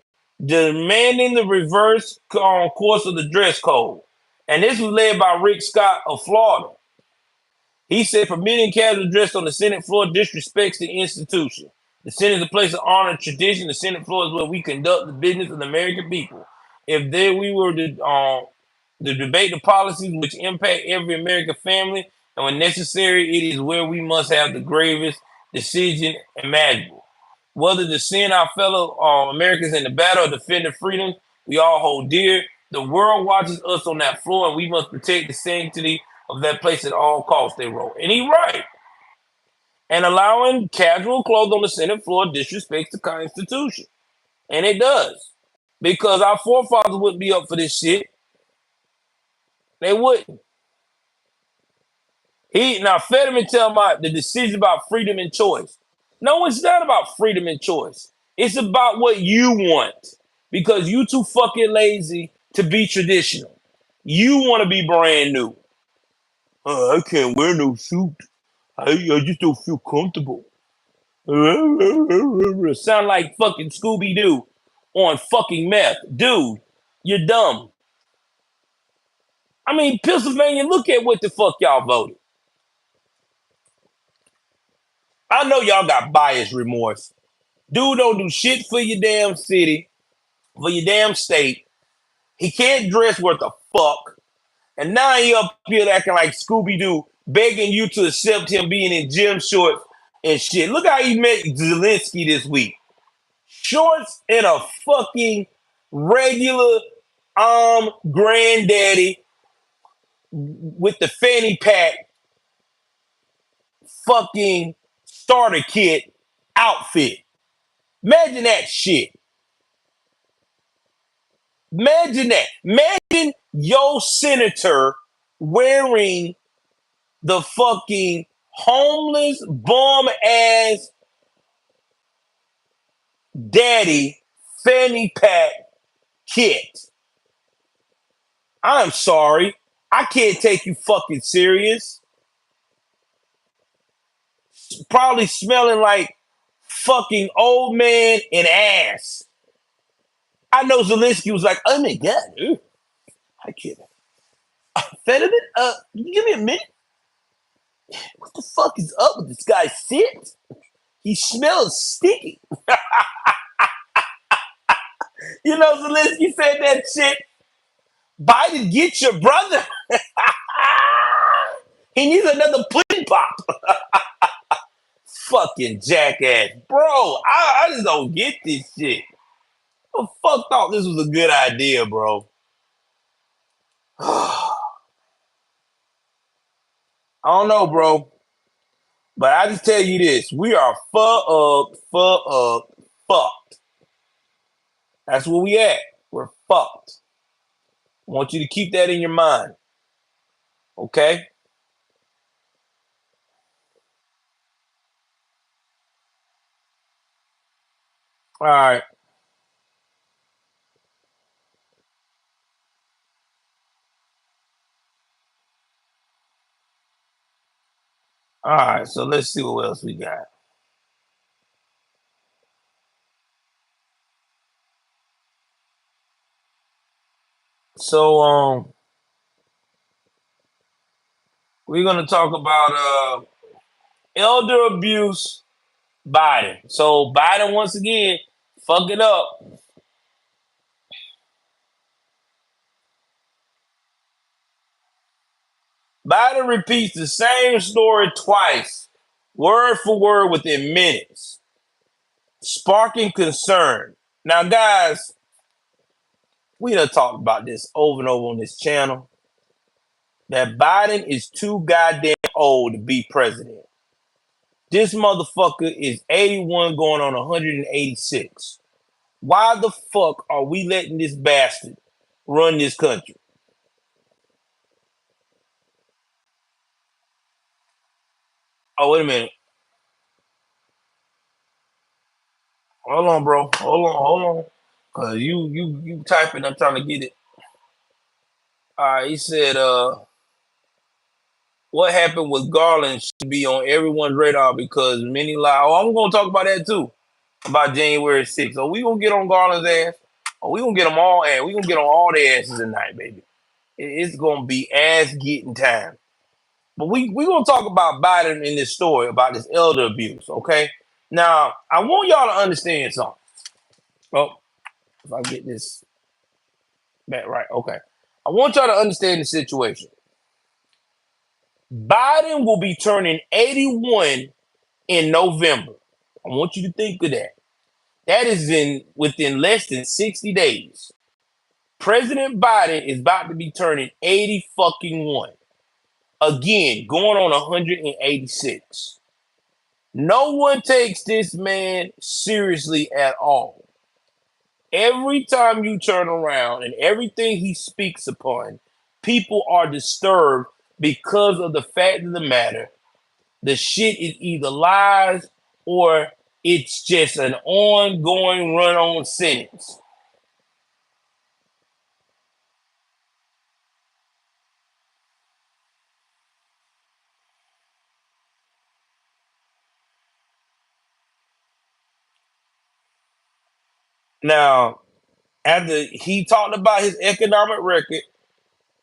demanding the reverse course of the dress code. And this was led by Rick Scott of Florida. He said permitting casual dress on the Senate floor disrespects the institution. The Senate is a place of honor and tradition. The Senate floor is where we conduct the business of the American people. If there we were to debate the policies which impact every American family, and when necessary, it is where we must have the gravest decision imaginable. Whether to send our fellow Americans in the battle or defend the freedom we all hold dear, the world watches us on that floor, and we must protect the sanctity of that place at all costs, they wrote. And he's right. And allowing casual clothes on the Senate floor disrespects the Constitution. And it does. Because our forefathers wouldn't be up for this shit. They wouldn't. Now Fetterman tell my the decision about freedom and choice. No, it's not about freedom and choice. It's about what you want. Because you too fucking lazy to be traditional. You want to be brand new. I can't wear no suit. I just don't feel comfortable. Sound like fucking Scooby Doo on fucking meth. Dude, you're dumb. I mean, Pennsylvania, look at what the fuck y'all voted. I know y'all got bias remorse. Dude don't do shit for your damn city, for your damn state. He can't dress worth a fuck. And now he up here acting like Scooby Doo, begging you to accept him being in gym shorts and shit. Look how he met Zelensky this week. Shorts and a fucking regular granddaddy with the fanny pack fucking starter kit outfit. Imagine that shit. Imagine that. Imagine your senator wearing the fucking homeless bum ass daddy fanny pack kit. I'm sorry. I can't take you fucking serious. Probably smelling like fucking old man and ass. I know Zelensky was like, oh my God. I can't. Fetterman, give me a minute. What the fuck is up with this guy's shit? He smells sticky. You know, Zelensky said that shit. Biden, get your brother. He needs another pudding pop. Fucking jackass. Bro, I just don't get this shit. Who the fuck thought this was a good idea, bro? I don't know, bro. But I just tell you this. We are fucked. That's where we at. We're fucked. I want you to keep that in your mind. Okay? All right. All right. So let's see what else we got. So we're gonna talk about elder abuse Biden. So Biden once again fuck it up. Biden repeats the same story twice, word for word within minutes, sparking concern. Now, guys, we done talked about this over and over on this channel. That Biden is too goddamn old to be president. This motherfucker is 81 going on 186. Why the fuck are we letting this bastard run this country? Oh, wait a minute. Hold on, bro. Hold on. Cause you typing, I'm trying to get it. All right, he said, what happened with Garland should be on everyone's radar because many lie. Oh, I'm gonna talk about that too. About January 6th. So we gonna get on Garland's ass. Oh, we gonna get them all ass. We gonna get on all their asses tonight, baby. It's gonna be ass getting time. But we gonna talk about Biden in this story about this elder abuse, okay? Now, I want y'all to understand something. Oh, if I get this back right, okay. I want y'all to understand the situation. Biden will be turning 81 in November. I want you to think of that. That is within less than 60 days. President Biden is about to be turning 80 fucking one. Again, going on 186. No one takes this man seriously at all. Every time you turn around and everything he speaks upon, people are disturbed because of the fact of the matter. The shit is either lies or it's just an ongoing run-on sentence. Now, after he talked about his economic record,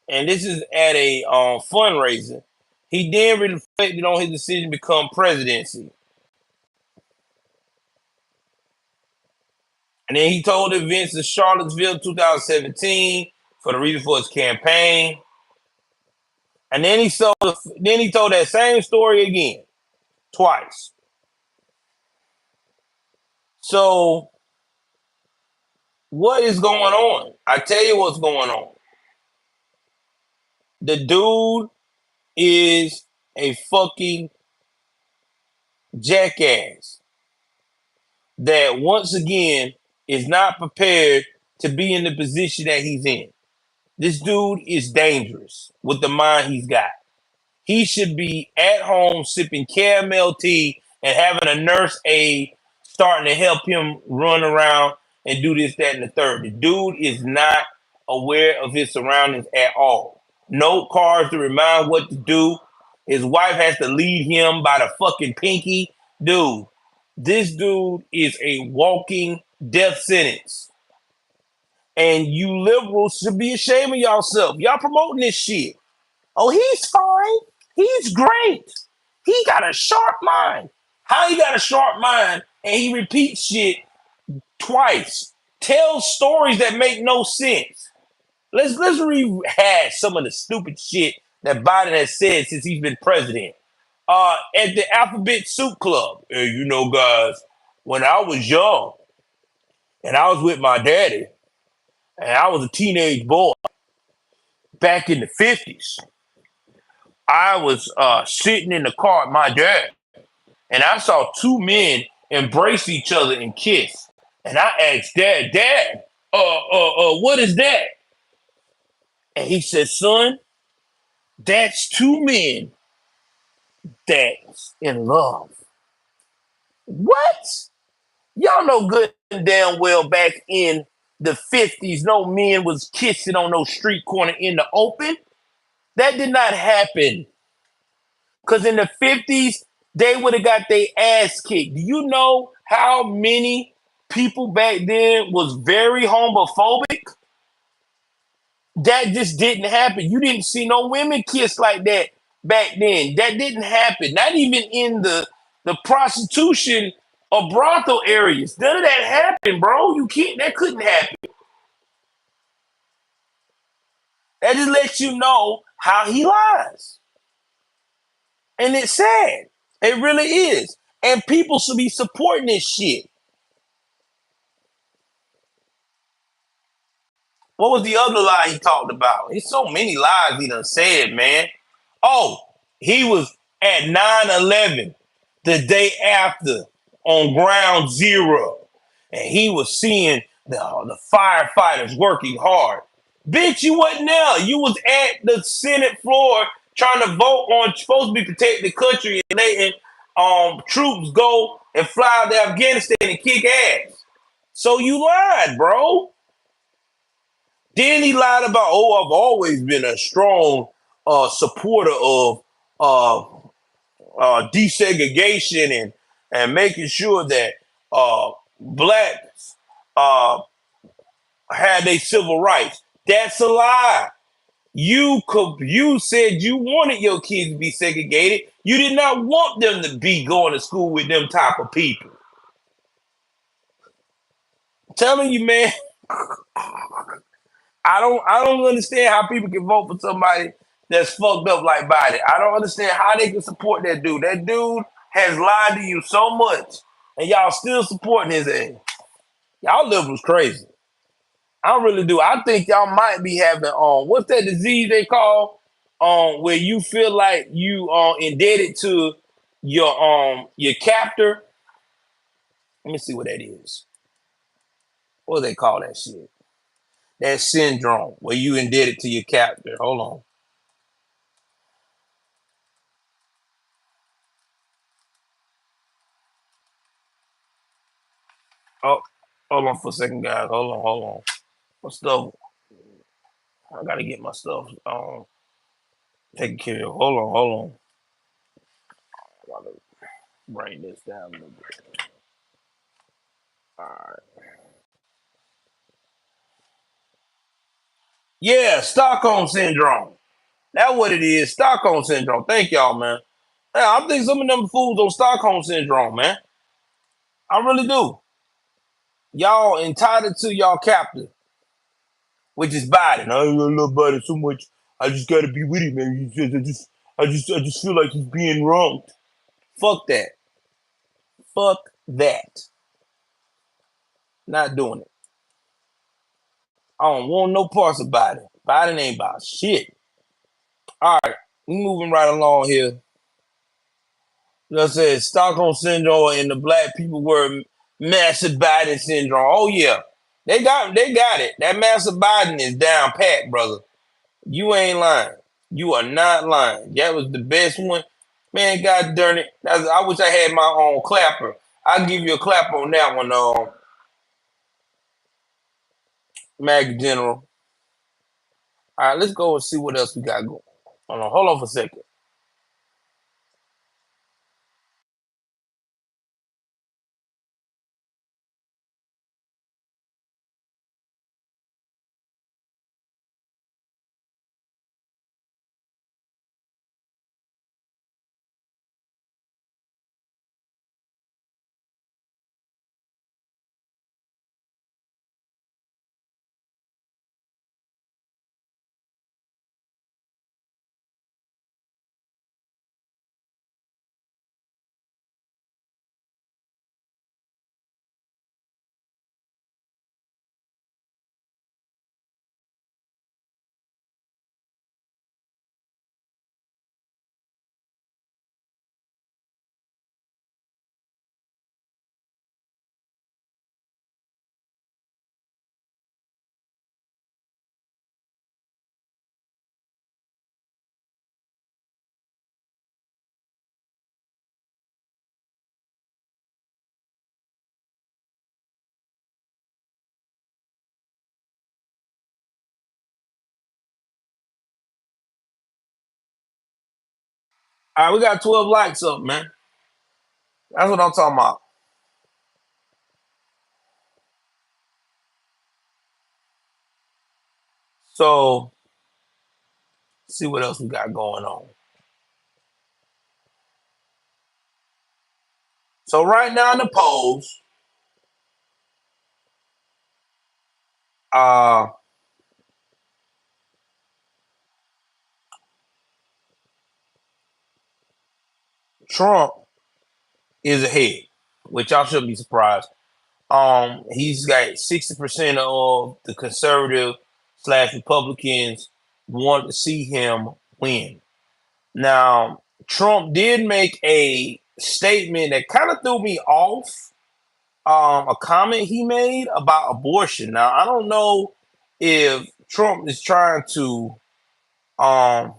and this is at a fundraiser, he then reflected on his decision to become presidency. And then he told events in Charlottesville 2017 for the reason for his campaign. And then he told that same story again, twice. So what is going on? I tell you what's going on. The dude is a fucking jackass that once again is not prepared to be in the position that he's in. This dude is dangerous with the mind he's got. He should be at home sipping caramel tea and having a nurse aide starting to help him run around and do this, that, and the third. The dude is not aware of his surroundings at all. No cars to remind what to do. His wife has to lead him by the fucking pinky. Dude, this dude is a walking death sentence. And you liberals should be ashamed of yourself. Y'all promoting this shit. Oh, he's fine. He's great. He got a sharp mind. How he got a sharp mind and he repeats shit twice. Tells stories that make no sense. Let's rehash some of the stupid shit that Biden has said since he's been president. At the Alphabet Soup Club, hey, you know, guys, when I was young and I was with my daddy and I was a teenage boy back in the 50s, I was sitting in the car with my dad, and I saw two men embrace each other and kiss. And I asked Dad, what is that? And he said, son, that's two men that's in love. What? Y'all know good and damn well back in the 50s, no men was kissing on no street corner in the open. That did not happen. Because in the 50s, they would have got their ass kicked. Do you know how many people back then was very homophobic? That just didn't happen. You didn't see no women kiss like that back then. That didn't happen. Not even in the prostitution or brothel areas. None of that happened, bro. You can't. That couldn't happen. That just lets you know how he lies, and it's sad. It really is. And people should be supporting this shit. What was the other lie he talked about? There's so many lies he done said, man. Oh, he was at 9/11 the day after on ground zero. And he was seeing the firefighters working hard. Bitch, you wasn't there. You was at the Senate floor trying to vote on supposed to be protect the country and letting troops go and fly to Afghanistan and kick ass. So you lied, bro. Then he lied about, oh, I've always been a strong supporter of desegregation and making sure that blacks uh, had their civil rights. That's a lie. You said you wanted your kids to be segregated. You did not want them to be going to school with them type of people. I'm telling you, man. I don't understand how people can vote for somebody that's fucked up like Biden. I don't understand how they can support that dude. That dude has lied to you so much, and y'all still supporting his ass. Y'all liberals crazy. I really do. I think y'all might be having what's that disease they call where you feel like you indebted to your captor. Let me see what that is. What do they call that shit? That syndrome where you indebted to your captor. Hold on. Oh, hold on for a second, guys. Hold on. My stuff. I gotta get my stuff taken care of. Hold on. I gotta bring this down a little bit. All right. Yeah, Stockholm syndrome. That's what it is. Stockholm syndrome. Thank y'all, man. Yeah, I think some of them fools on Stockholm syndrome, man. I really do. Y'all entitled to y'all captor, which is Biden. I love Biden so much. I just gotta be with him, man. I just feel like he's being wronged. Fuck that. Fuck that. Not doing it. I don't want no parts of Biden. Biden ain't about shit. All right, we moving right along here. I said Stockholm syndrome and the black people were massive Biden syndrome. Oh yeah, they got it. That massive Biden is down pat, brother. You ain't lying. You are not lying. That was the best one, man. God darn it! I wish I had my own clapper. I'll give you a clap on that one, Mag General. All right, let's go and see what else we got going. Hold on for a second. All right, we got 12 likes up, man. That's what I'm talking about. So, see what else we got going on. So right now in the polls, uh, Trump is ahead, which y'all shouldn't be surprised. He's got 60% of the conservative slash Republicans want to see him win. Now, Trump did make a statement that kind of threw me off. A comment he made about abortion. Now, I don't know if Trump is trying to um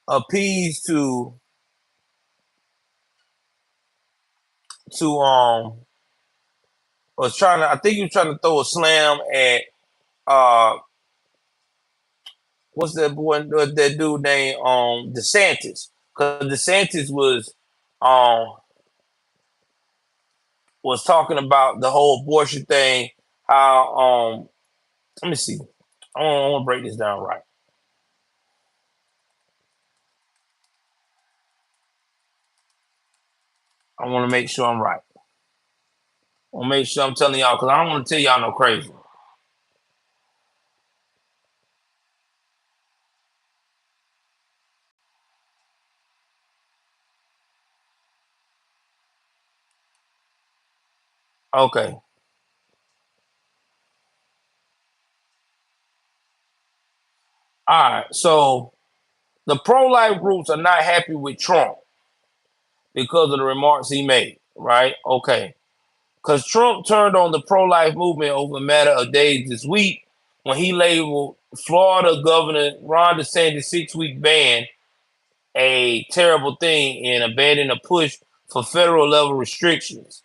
appease to was trying to I think he was trying to throw a slam at uh what's that boy that dude named DeSantis, because DeSantis um was talking about the whole abortion thing. How let me see, I want to break this down right. I want to make sure I'm right. I want to make sure I'm telling y'all, because I don't want to tell y'all no crazy. Okay, all right. So the pro-life groups are not happy with Trump because of the remarks he made. Right? Okay. Because Trump turned on the pro-life movement over a matter of days this week when he labeled Florida Governor Ron DeSantis' 6-week ban a terrible thing and abandoned a push for federal level restrictions.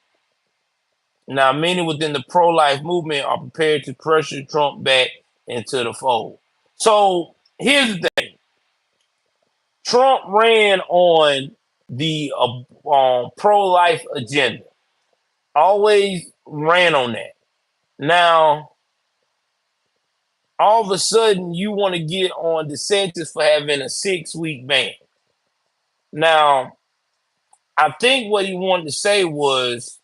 Now, many within the pro-life movement are prepared to pressure Trump back into the fold. So here's the thing: Trump ran on the pro-life agenda, always ran on that. Now, all of a sudden, you want to get on DeSantis for having a 6-week ban. Now, I think what he wanted to say was,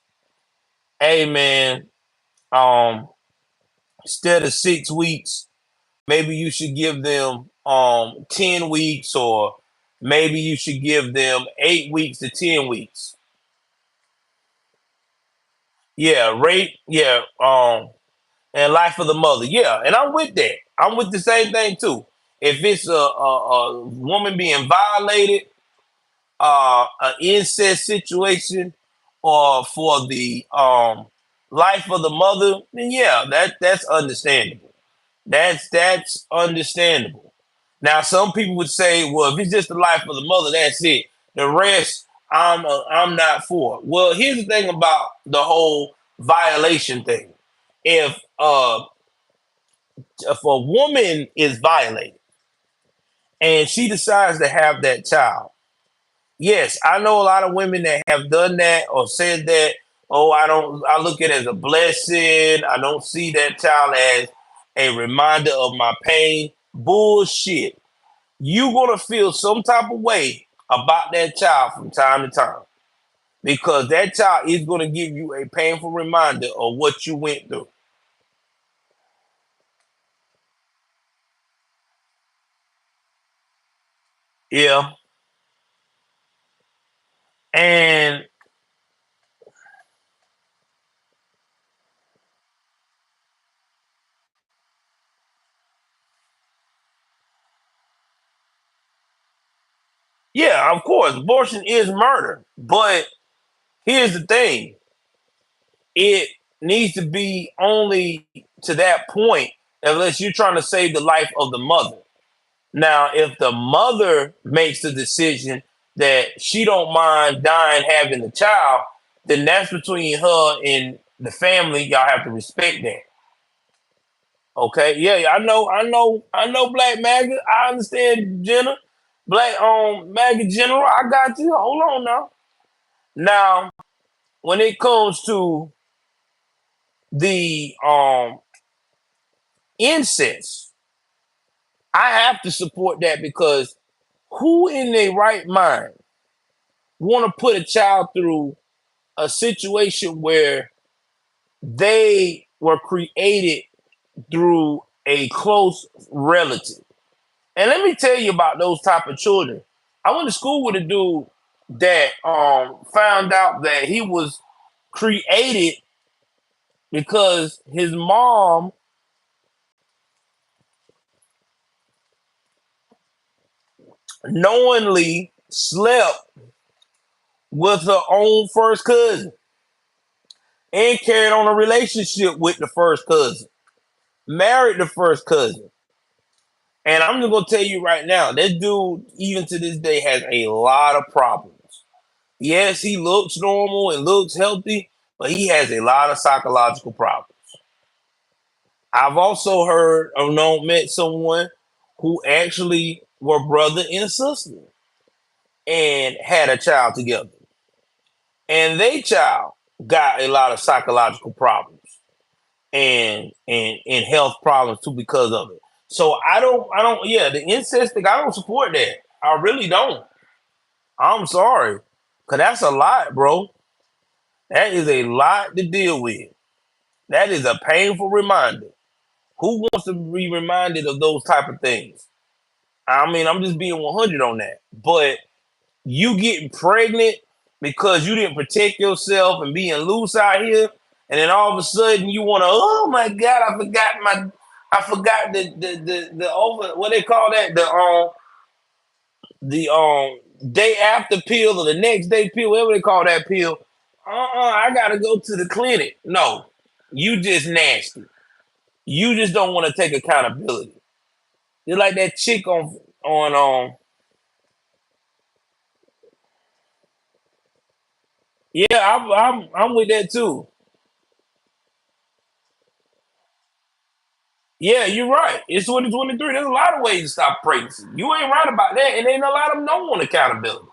"Hey, man, um, instead of 6 weeks, maybe you should give them 10 weeks, or maybe you should give them 8 weeks to 10 weeks." Yeah, rate, yeah, and life of the mother. Yeah, and I'm with that. I'm with the same thing too. If it's a woman being violated, an incest situation, or for the life of the mother, then yeah, that's understandable. That's understandable. Now, some people would say, well, if it's just the life of the mother, that's it. The rest, I'm not for. Well, here's the thing about the whole violation thing. If uh if a woman is violated and she decides to have that child, yes, I know a lot of women that have done that or said that. Oh, I look at it as a blessing. I don't see that child as a reminder of my pain. Bullshit. You're gonna feel some type of way about that child from time to time, because that child is gonna give you a painful reminder of what you went through. Yeah. And yeah, of course, abortion is murder. But here's the thing: it needs to be only to that point unless you're trying to save the life of the mother. Now, if the mother makes the decision that she don't mind dying having the child, then that's between her and the family. Y'all have to respect that. Okay? Yeah, yeah, I know, Black Maggot. I understand, Jenna. Black Maggot General. I got you. Hold on now. Now, when it comes to the incest, I have to support that, because who in their right mind want to put a child through a situation where they were created through a close relative. And let me tell you about those type of children. I went to school with a dude that found out that he was created because his mom knowingly slept with her own first cousin and carried on a relationship with the first cousin, married the first cousin. And I'm just gonna tell you right now, that dude, even to this day, has a lot of problems. Yes, he looks normal and looks healthy, but he has a lot of psychological problems. I've also heard or met someone who actually were brother and sister and had a child together. And they child got a lot of psychological problems and health problems too because of it. So yeah, the incest thing, I don't support that. I really don't. I'm sorry. Cause that's a lot, bro. That is a lot to deal with. That is a painful reminder. Who wants to be reminded of those type of things? I mean, I'm just being 100 on that. But you getting pregnant because you didn't protect yourself and being loose out here, and then all of a sudden you want to, oh my God, I forgot the over, what they call that, the day after pill or the next day pill, whatever they call that pill. I gotta go to the clinic. No, you just nasty. You just don't want to take accountability. You're like that chick on yeah, I'm with that too. Yeah, you're right. It's 2023. There's a lot of ways to stop pregnancy. You ain't right about that, and ain't a lot of them don't want accountability.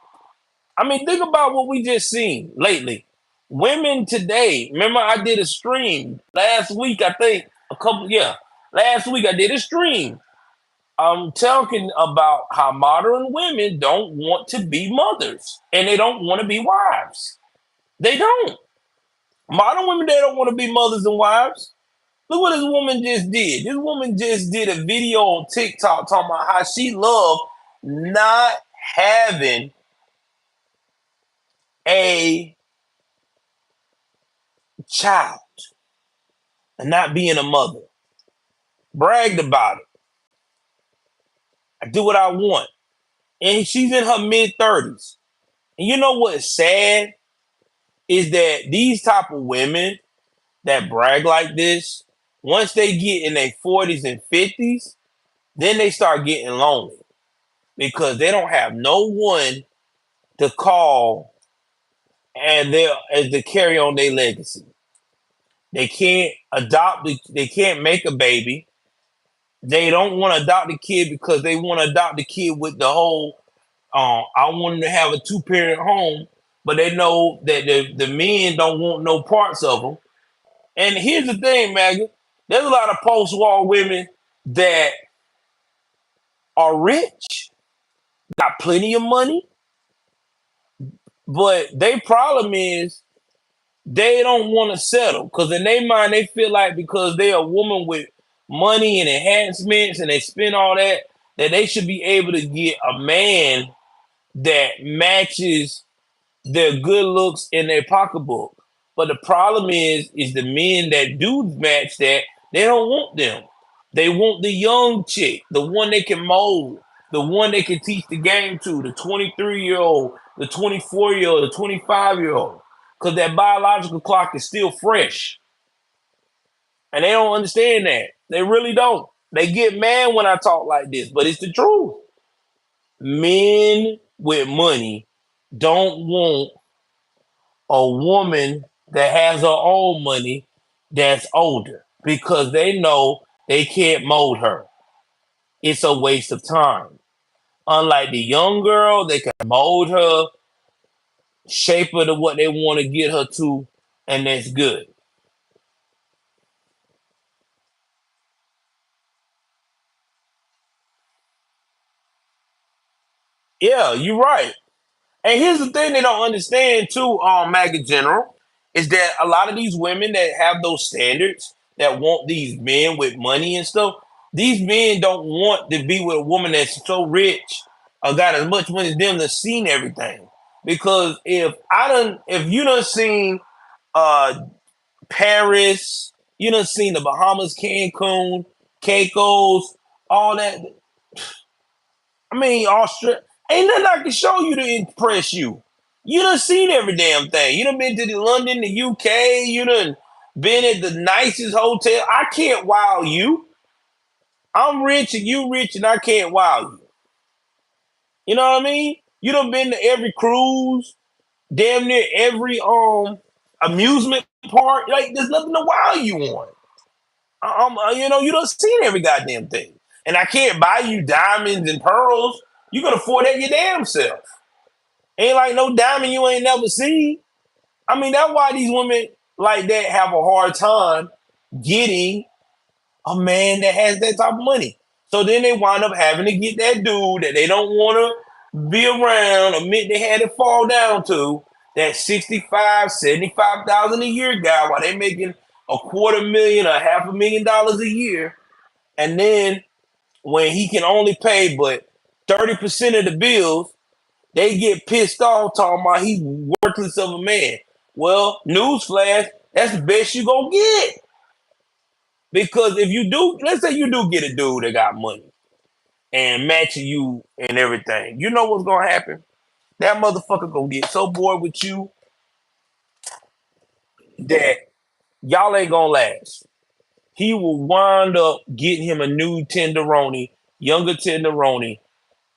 I mean, think about what we just seen lately. Women today. Remember, I did a stream last week. I think last week I did a stream. I'm talking about how modern women don't want to be mothers and they don't want to be wives. They don't. Modern women, they don't want to be mothers and wives. Look what this woman just did. This woman just did a video on TikTok talking about how she loved not having a child and not being a mother. Bragged about it. I do what I want. And she's in her mid 30s. And you know what's sad is that these type of women that brag like this, once they get in their 40s and 50s, then they start getting lonely because they don't have no one to call and they as to carry on their legacy. They can't they can't make a baby. They don't want to adopt a kid because they want to adopt the kid with the whole I want them to have a two-parent home, but they know that the men don't want no parts of them. And here's the thing, Maggie. There's a lot of post-war women that are rich, got plenty of money, but their problem is they don't want to settle because in their mind they feel like because they're a woman with money and enhancements and they spend all that they should be able to get a man that matches their good looks in their pocketbook. But the problem is the men that do match that, they don't want them. They want the young chick, the one they can mold, the one they can teach the game to, the 23-year-old, the 24-year-old, the 25-year-old. Because that biological clock is still fresh. And they don't understand that. They really don't. They get mad when I talk like this, but it's the truth. Men with money don't want a woman that has her own money that's older because they know they can't mold her. It's a waste of time. Unlike the young girl, they can mold her, shape her to what they want to get her to, and that's good. Yeah, you're right. And here's the thing they don't understand too, MAGA General, is that a lot of these women that have those standards that want these men with money and stuff, these men don't want to be with a woman that's so rich or got as much money as them that's seen everything. Because if you done seen uh Paris, you done seen the Bahamas, Cancun, Caicos, all that. I mean, Australia. Ain't nothing I can show you to impress you. You done seen every damn thing. You done been to the London, the UK. You done been at the nicest hotel. I can't wow you. I'm rich and you rich and I can't wow you. You know what I mean? You done been to every cruise, damn near every amusement park. Like, there's nothing to wow you on. You done seen every goddamn thing. And I can't buy you diamonds and pearls. You can afford that your damn self. Ain't like no diamond you ain't never seen. I mean, that's why these women like that have a hard time getting a man that has that type of money. So then they wind up having to get that dude that they don't want to be around, admit they had to fall down to, that 65, 75,000 a year guy while they making $250,000 or $500,000 a year. And then when he can only pay but 30% of the bills, they get pissed off talking about he's worthless of a man. Well, newsflash, that's the best you gonna get. Because if you do, let's say you do get a dude that got money and matching you and everything, you know what's gonna happen? That motherfucker gonna get so bored with you that y'all ain't gonna last. He will wind up getting him a new tenderoni, younger tenderoni,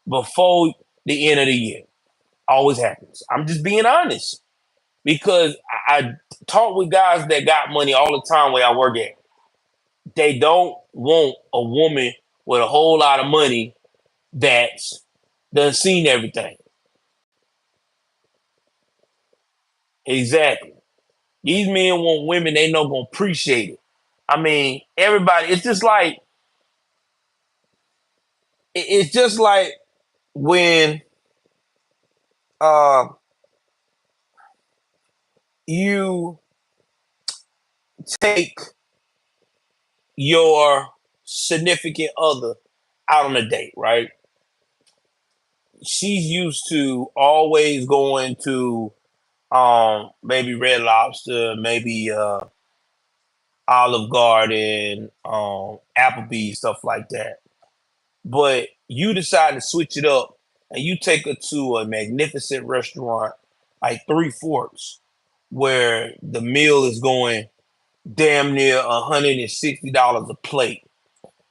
before the end of the year. Always happens. I'm just being honest. Because I talk with guys that got money all the time where I work at. They don't want a woman with a whole lot of money that's done seen everything. Exactly. These men want women they know gonna appreciate it. I mean, everybody. It's just like when uh, you take your significant other out on a date, right? She's used to always going to maybe Red Lobster, maybe Olive Garden, Applebee's, stuff like that. But you decide to switch it up and you take her to a magnificent restaurant like Three Forks, where the meal is going damn near $160 a plate.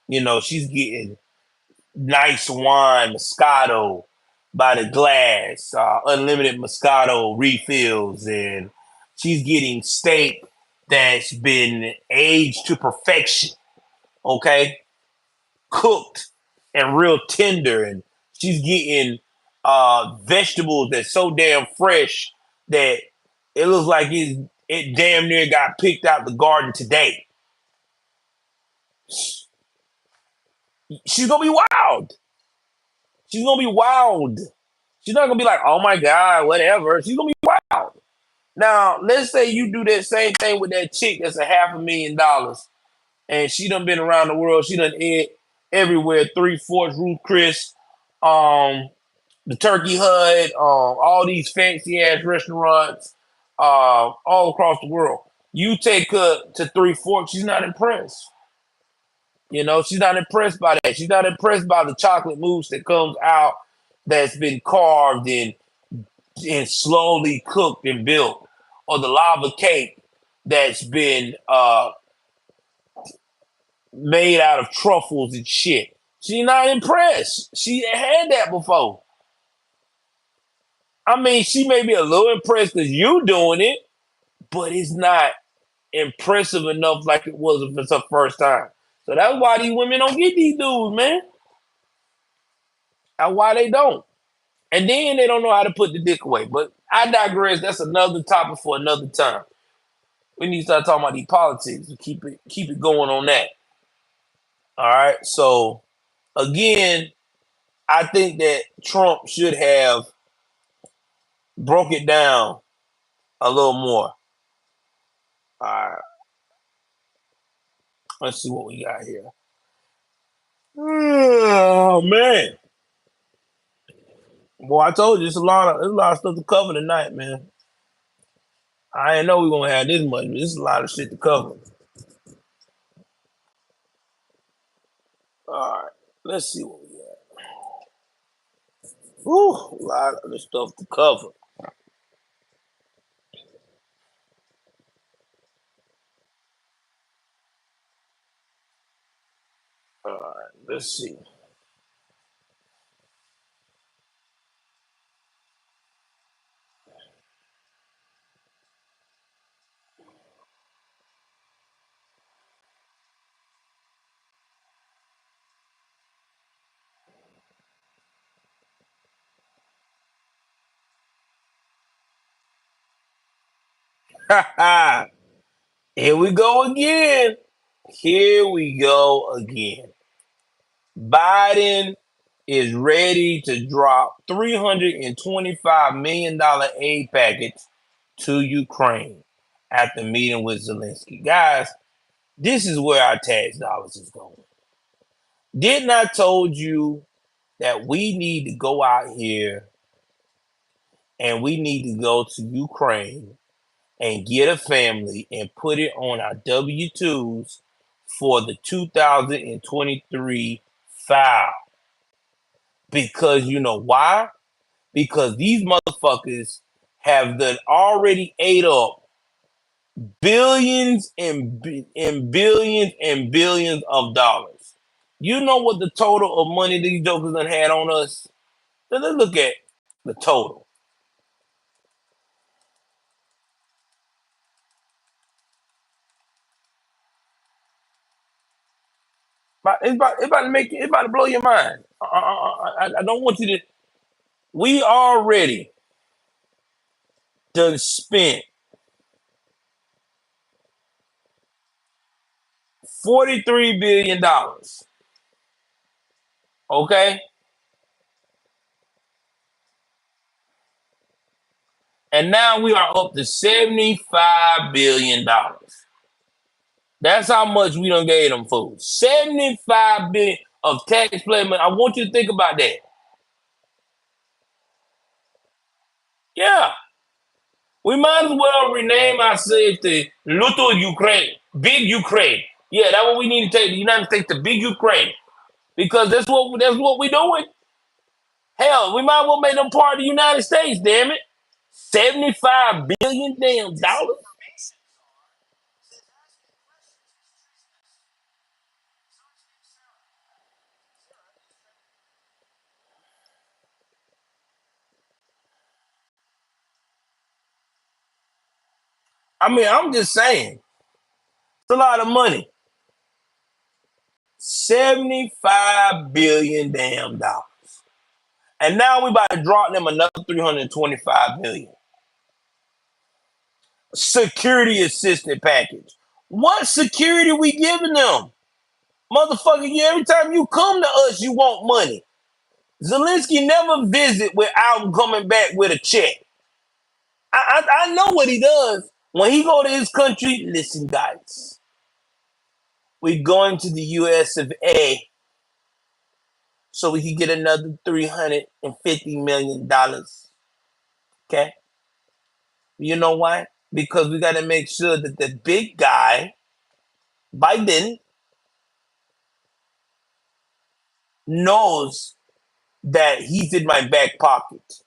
You know, she's getting nice wine, Moscato by the glass, unlimited Moscato refills, and she's getting steak that's been aged to perfection, okay? Cooked and real tender, and she's getting vegetables that's so damn fresh that it looks like it damn near got picked out the garden today. She's gonna be wild. She's gonna be wild. She's not gonna be like, oh my God, whatever. She's gonna be wild. Now, let's say you do that same thing with that chick that's $500,000 and she done been around the world. She done ate everywhere, Three Forks, Ruth Chris, the Turkey Hut, all these fancy ass restaurants, all across the world. You take her to Three Forks, she's not impressed. You know, she's not impressed by that. She's not impressed by the chocolate mousse that comes out that's been carved and slowly cooked and built, or the lava cake that's been made out of truffles and shit. She's not impressed. She had that before. I mean, she may be a little impressed because you doing it, but it's not impressive enough like it was if it's her first time. So that's why these women don't get these dudes, man. That's why they don't. And then they don't know how to put the dick away. But I digress. That's another topic for another time. We need to start talking about these politics and keep it going on that. All right. So again, I think that Trump should have broke it down a little more. All right, let's see what we got here. Oh man, boy, I told you there's a lot of stuff to cover tonight, man. I didn't know we were gonna have this much, but there's a lot of shit to cover. All right, let's see what we got. Ooh, a lot of other stuff to cover. All right, let's see. Here we go again. Here we go again. Biden is ready to drop $325 million aid package to Ukraine after meeting with Zelensky. Guys, this is where our tax dollars is going. Didn't I told you that we need to go out here and we need to go to Ukraine and get a family and put it on our W-2s for the 2023 file? Because you know why? Because these motherfuckers have done already ate up billions and billions and billions of dollars. You know what the total of money these jokers done had on us? Let's look at the total. It's about to make it's about to blow your mind. I don't want you to. We already done spent $43 billion. Okay, and now we are up to $75 billion. That's how much we done gave them fools. 75 billion of taxpayer money. I want you to think about that. Yeah. We might as well rename ourselves to Little Ukraine, Big Ukraine. Yeah, that's what we need to take the United States to Big Ukraine. Because that's what we're doing. Hell, we might as well make them part of the United States, damn it. 75 billion damn dollars. I mean, I'm just saying. It's a lot of money. 75 billion damn dollars. And now we about to drop them another 325 million. Security assistant package. What security we giving them? Motherfucker, every time you come to us, you want money. Zelensky never visit without coming back with a check. I know what he does. When he go to his country, listen, guys, we're going to the US of A so we can get another $350 million. Okay? You know why? Because we got to make sure that the big guy, Biden, knows that he's in my back pocket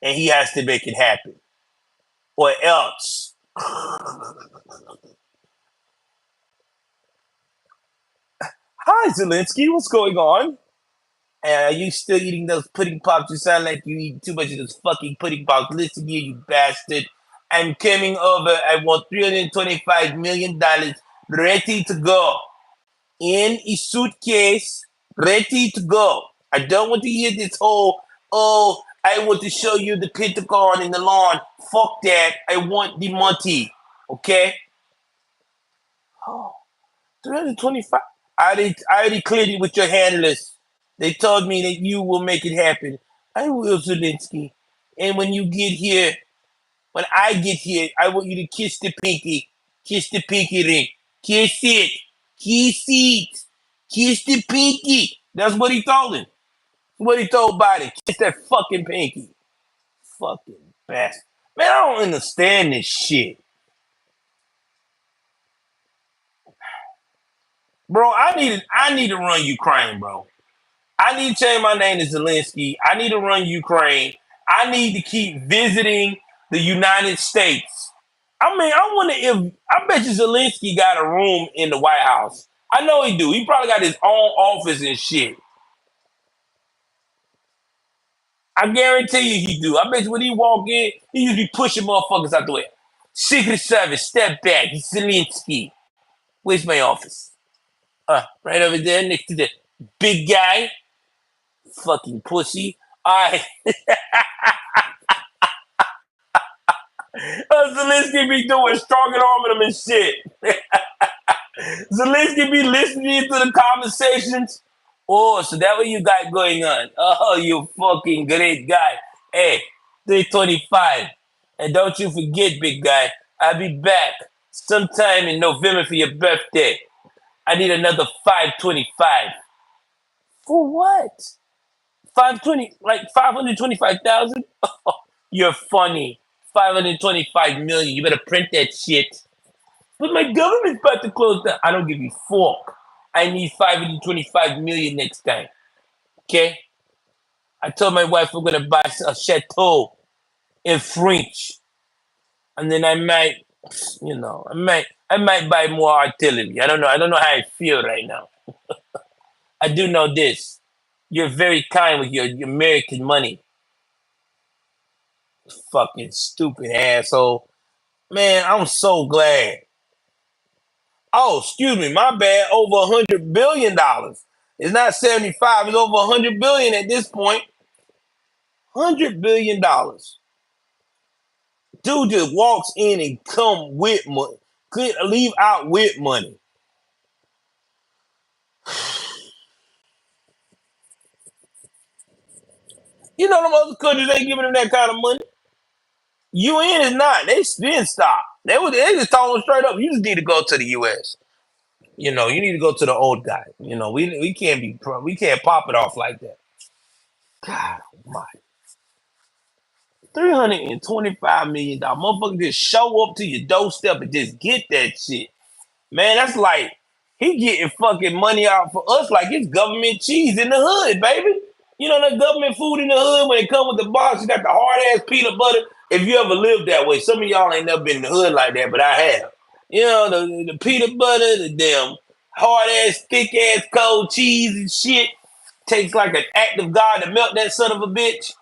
and he has to make it happen. Or else. Hi, Zelensky. What's going on? Are you still eating those pudding pops? You sound like you eat too much of those fucking pudding pops. Listen here, you bastard. I'm coming over. I want $325 million ready to go. In a suitcase, ready to go. I don't want to hear this whole, oh, I want to show you the Pentagon in the lawn. Fuck that. I want the money. Okay? Oh, 325. I already cleared it with your handlers. They told me that you will make it happen. I will, Zelensky. And when you get here, when I get here, I want you to kiss the pinky. Kiss the pinky ring. Kiss it. Kiss it. Kiss the pinky. That's what he told him. What he told Biden. Kiss that fucking pinky. Fucking bastard. Man, I don't understand this shit. Bro, I need to run Ukraine, bro. I need to change my name to Zelensky. I need to run Ukraine. I need to keep visiting the United States. I mean, I wonder if I bet you Zelensky got a room in the White House. I know he do. He probably got his own office and shit. I guarantee you he do. I bet you when he walk in, he used to be pushing motherfuckers out the way. Secret Service, step back. It's Zelensky. Where's my office? Right over there next to the big guy. Fucking pussy. All right. Zelensky be doing strong arming him and shit. Zelensky be listening to the conversations. Oh, so that what you got going on? Oh, you fucking great guy. Hey, 325. And don't you forget, big guy, I'll be back sometime in November for your birthday. I need another 525. For what? 520, like 525,000? You're funny. 525 million. You better print that shit. But my government's about to close down. I don't give you fork. I need 525 million next time. Okay? I told my wife we're gonna buy a chateau in French. And then I might, I might buy more artillery. I don't know. I don't know how I feel right now. I do know this. You're very kind with your American money. Fucking stupid asshole. Man, I'm so glad. Oh, excuse me, my bad. Over $100 billion. It's not 75. It's over 100 billion at this point. $100 billion. Dude just walks in and come with money. Could leave out with money. You know them other countries ain't giving them that kind of money. UN is not. They spin stop. They just told them straight up. You just need to go to the US. You know, you need to go to the old guy. You know, we can't we can't pop it off like that. God almighty. $325 million. Motherfucker just show up to your doorstep and just get that shit. Man, that's like he getting fucking money out for us like it's government cheese in the hood, baby. You know that government food in the hood when it come with the box, you got the hard ass peanut butter. If you ever lived that way, some of y'all ain't never been in the hood like that, but I have. You know, the peanut butter, the damn hard ass, thick ass cold cheese and shit. Takes like an act of God to melt that son of a bitch.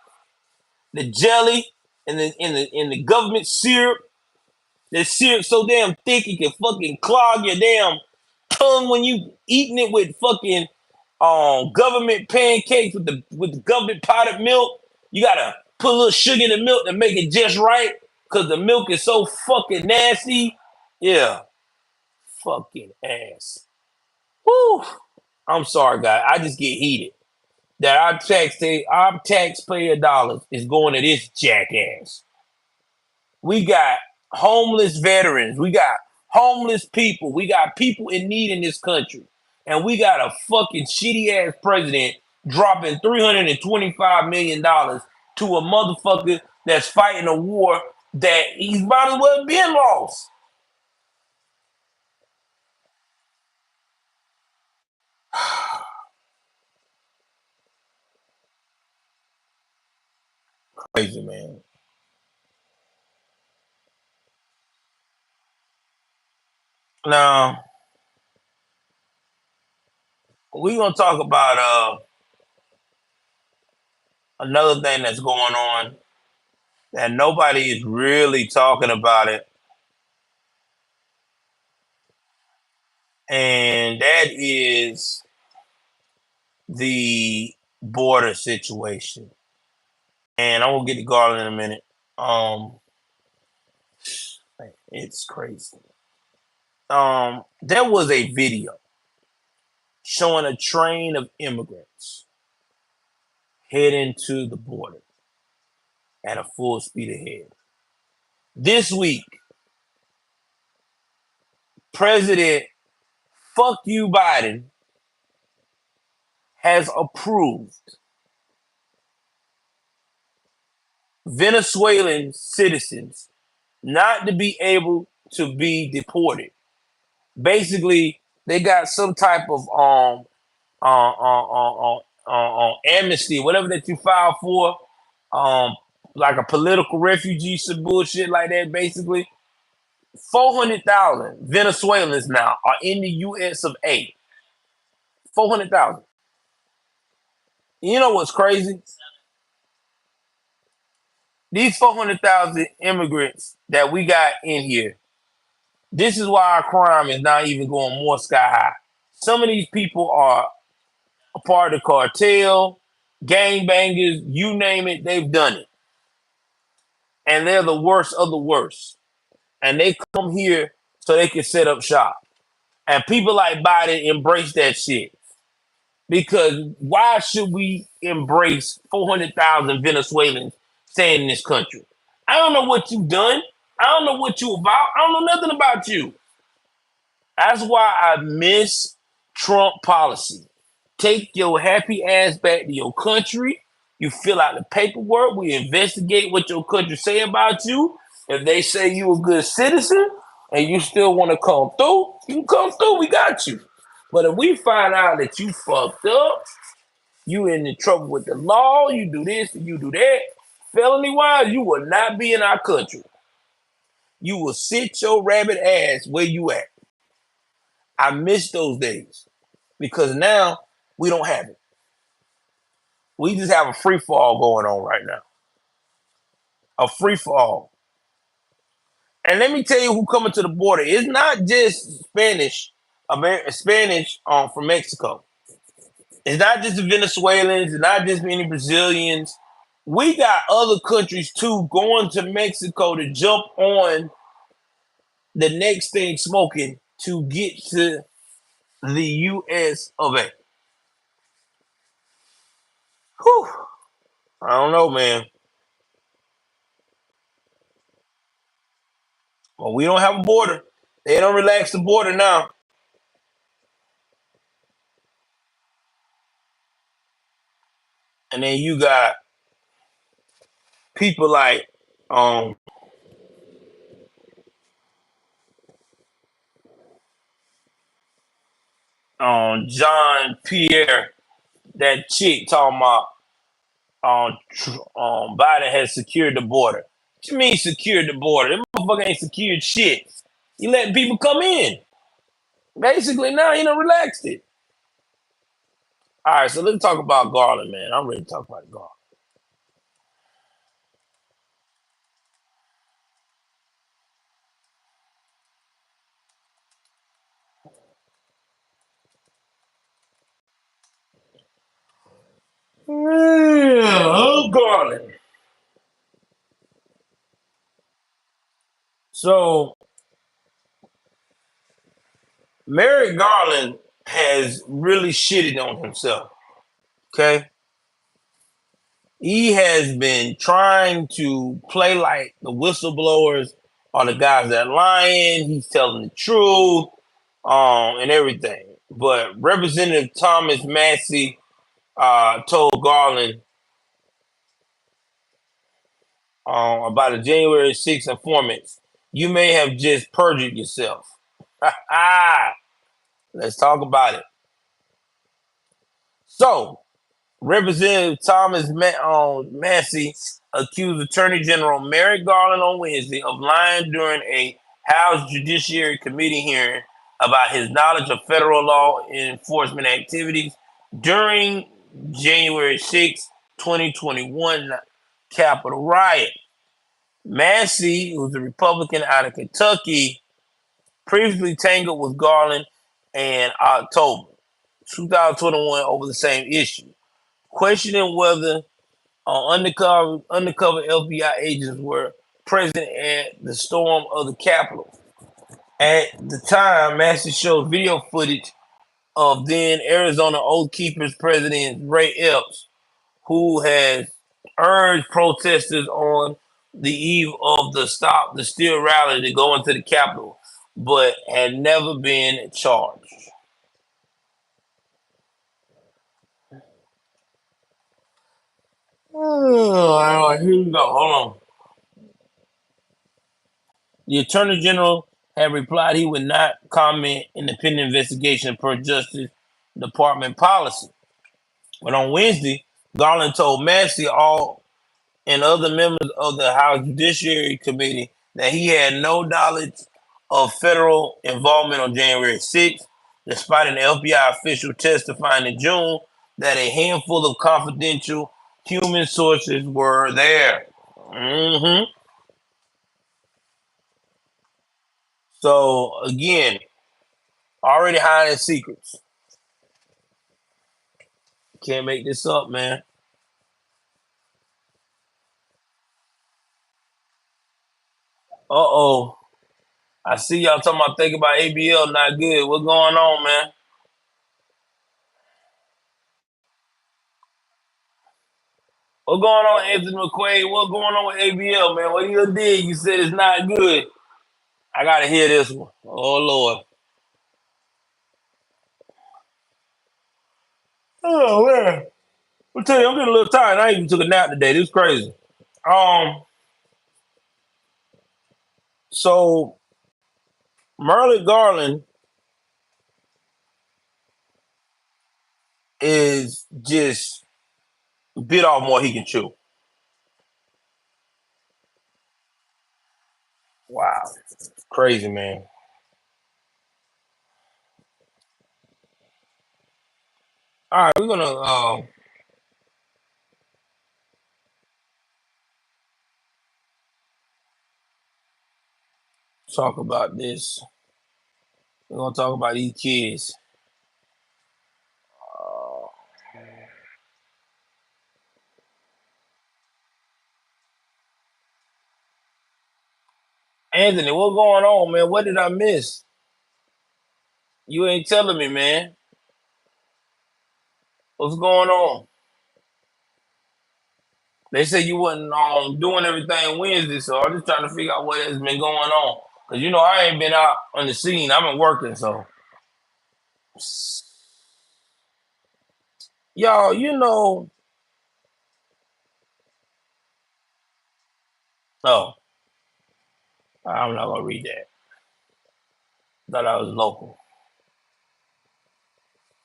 The jelly and the government syrup. The syrup so damn thick it can fucking clog your damn tongue when you eating it with fucking government pancakes with the government powdered milk. You gotta put a little sugar in the milk to make it just right because the milk is so fucking nasty. Yeah, fucking ass. Woo! I'm sorry, guys. I just get heated that our taxpayer dollars is going to this jackass. We got homeless veterans. We got homeless people. We got people in need in this country. And we got a fucking shitty ass president dropping $325 million to a motherfucker that's fighting a war that he's might as well been lost. Crazy, man. Now, we're going to talk about another thing that's going on that nobody is really talking about it. And that is the border situation. And I will get to Garland in a minute. It's crazy. There was a video showing a train of immigrants heading to the border. at a full speed ahead. This week, President Fuck You Biden has approved Venezuelan citizens not to be able to be deported. Basically, they got some type of amnesty, whatever that you file for, um, like a political refugee, some bullshit like that. Basically, 400,000 Venezuelans now are in the U.S. of A. 400,000. You know what's crazy? These 400,000 immigrants that we got in here. This is why our crime is not even going more sky high. Some of these people are a part of the cartel, gangbangers, you name it, they've done it. And they're the worst of the worst. And they come here so they can set up shop. And people like Biden embrace that shit. Because why should we embrace 400,000 Venezuelans staying in this country? I don't know what you've done. I don't know what you about. I don't know nothing about you. That's why I miss Trump policy. Take your happy ass back to your country. You fill out the paperwork. We investigate what your country say about you. If they say you a good citizen and you still want to come through, you can come through. We got you. But if we find out that you fucked up, you in trouble with the law, you do this and you do that, felony wise, you will not be in our country. You will sit your rabbit ass where you at. I miss those days because now we don't have it. We just have a free fall going on right now. A free fall. And let me tell you who coming to the border. It's not just Spanish from Mexico. It's not just the Venezuelans. It's not just any Brazilians. We got other countries too going to Mexico to jump on the next thing smoking to get to the U.S. of A. Whew. I don't know, man. Well, we don't have a border. They don't relax the border now. And then you got people like John Pierre, that chick talking about Biden has secured the border. What you mean secured the border? That motherfucker ain't secured shit. He letting people come in. Basically, now he done relaxed it. All right, so let's talk about Garland, man. I'm ready to talk about Garland. Yeah, oh, Garland. So, Merrick Garland has really shitted on himself. Okay. He has been trying to play like the whistleblowers are the guys that are lying. He's telling the truth, and everything. But Representative Thomas Massey told Garland about the January 6th informants. You may have just perjured yourself. Let's talk about it. So, Representative Thomas Massey accused Attorney General Merrick Garland on Wednesday of lying during a House Judiciary Committee hearing about his knowledge of federal law enforcement activities during January 6, 2021 Capitol riot. Massey, who's a Republican out of Kentucky, previously tangled with Garland in October 2021 over the same issue, questioning whether undercover FBI agents were present at the storm of the Capitol. At the time, Massey showed video footage of then Arizona Oath Keepers President Ray Epps, who has urged protesters on the eve of the Stop the Steal rally to go into the Capitol, but had never been charged. Oh, here we go. Hold on. The Attorney General had replied he would not comment in the pending investigation per Justice Department policy. But on Wednesday, Garland told Massey all and other members of the House Judiciary Committee that he had no knowledge of federal involvement on January 6th, despite an FBI official testifying in June that a handful of confidential human sources were there. hmm So again, already hiding secrets. Can't make this up, man. Uh-oh. I see y'all talking about thinking about ABL not good. What's going on, man? What's going on, Anthony McQuaid? What's going on with ABL, man? What you did? You said it's not good. I gotta hear this one. Oh Lord. Oh man. I'll tell you, I'm getting a little tired. I even took a nap today. This is crazy. Um, so Merrick Garland is just bit off more he can chew. Wow. Crazy, man. All right, we're gonna talk about this. We're gonna talk about these kids. Uh, Anthony, what's going on, man? What did I miss? You ain't telling me, man. What's going on? They said you wasn't doing everything Wednesday, so I'm just trying to figure out what has been going on. Cause you know I ain't been out on the scene. I've been working, so y'all, you know. Oh, I'm not gonna read that. Thought I was local.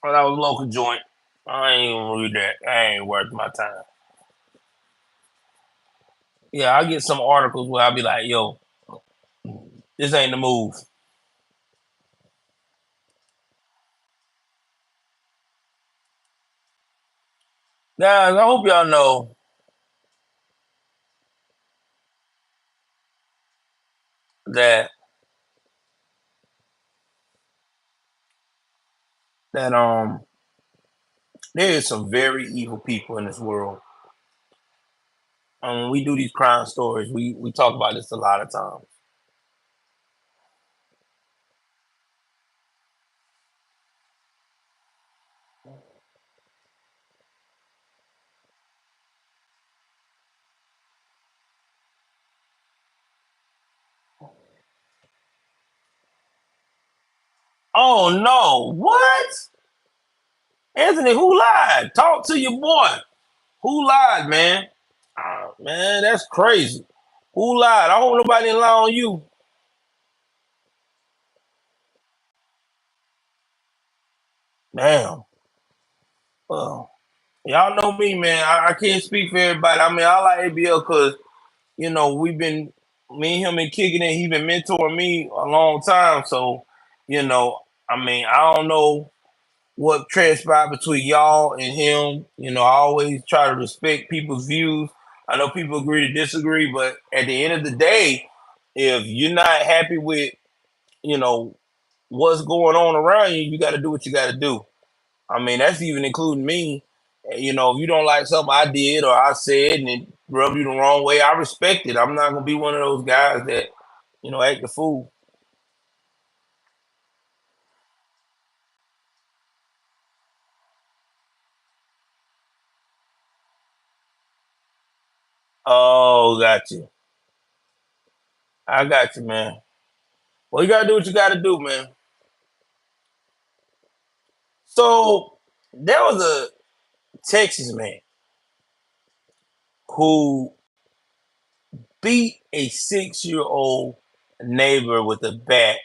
Thought I was local joint. I ain't gonna read that. I ain't worth my time. Yeah, I get some articles where I'll be like, yo, this ain't the move. Guys, I hope y'all know that that there is some very evil people in this world. When we do these crime stories, we talk about this a lot of times. Oh no, what? Anthony, who lied? Talk to your boy. Who lied, man? Oh, man, that's crazy. Who lied? I hope nobody didn't lie on you. Damn. Well, y'all know me, man. I can't speak for everybody. I mean, I like ABL because, you know, me and him been kicking it. He been mentoring me a long time. So, you know, I mean, I don't know what transpired between y'all and him. You know, I always try to respect people's views. I know people agree to disagree, but at the end of the day, if you're not happy with, you know, what's going on around you, you got to do what you got to do. I mean, that's even including me. You know, if you don't like something I did or I said and it rubbed you the wrong way, I respect it. I'm not gonna be one of those guys that, you know, act the fool. Oh, got you. I got you, man. Well, you gotta do what you gotta do, man. So there was a Texas man who beat a 6-year-old neighbor with a bat,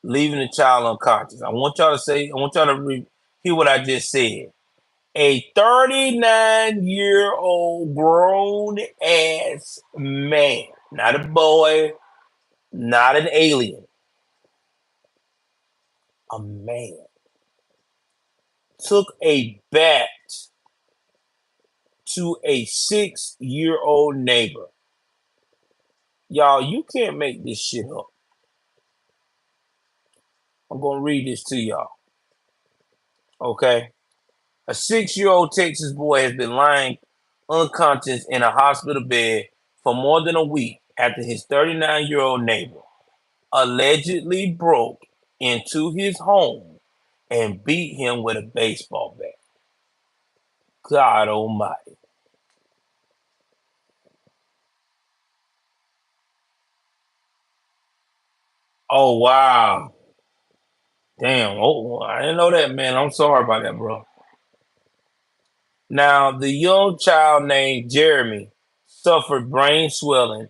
leaving the child unconscious. I want y'all to hear what I just said. A 39-year-old grown ass man, not a boy, not an alien, a man, took a bat to a 6-year-old neighbor. Y'all, you can't make this shit up. I'm gonna read this to y'all. Okay. A 6-year-old Texas boy has been lying unconscious in a hospital bed for more than a week after his 39-year-old neighbor allegedly broke into his home and beat him with a baseball bat. God almighty. Oh, wow. Damn. Oh, I didn't know that, man. I'm sorry about that, bro. Now, the young child named Jeremy suffered brain swelling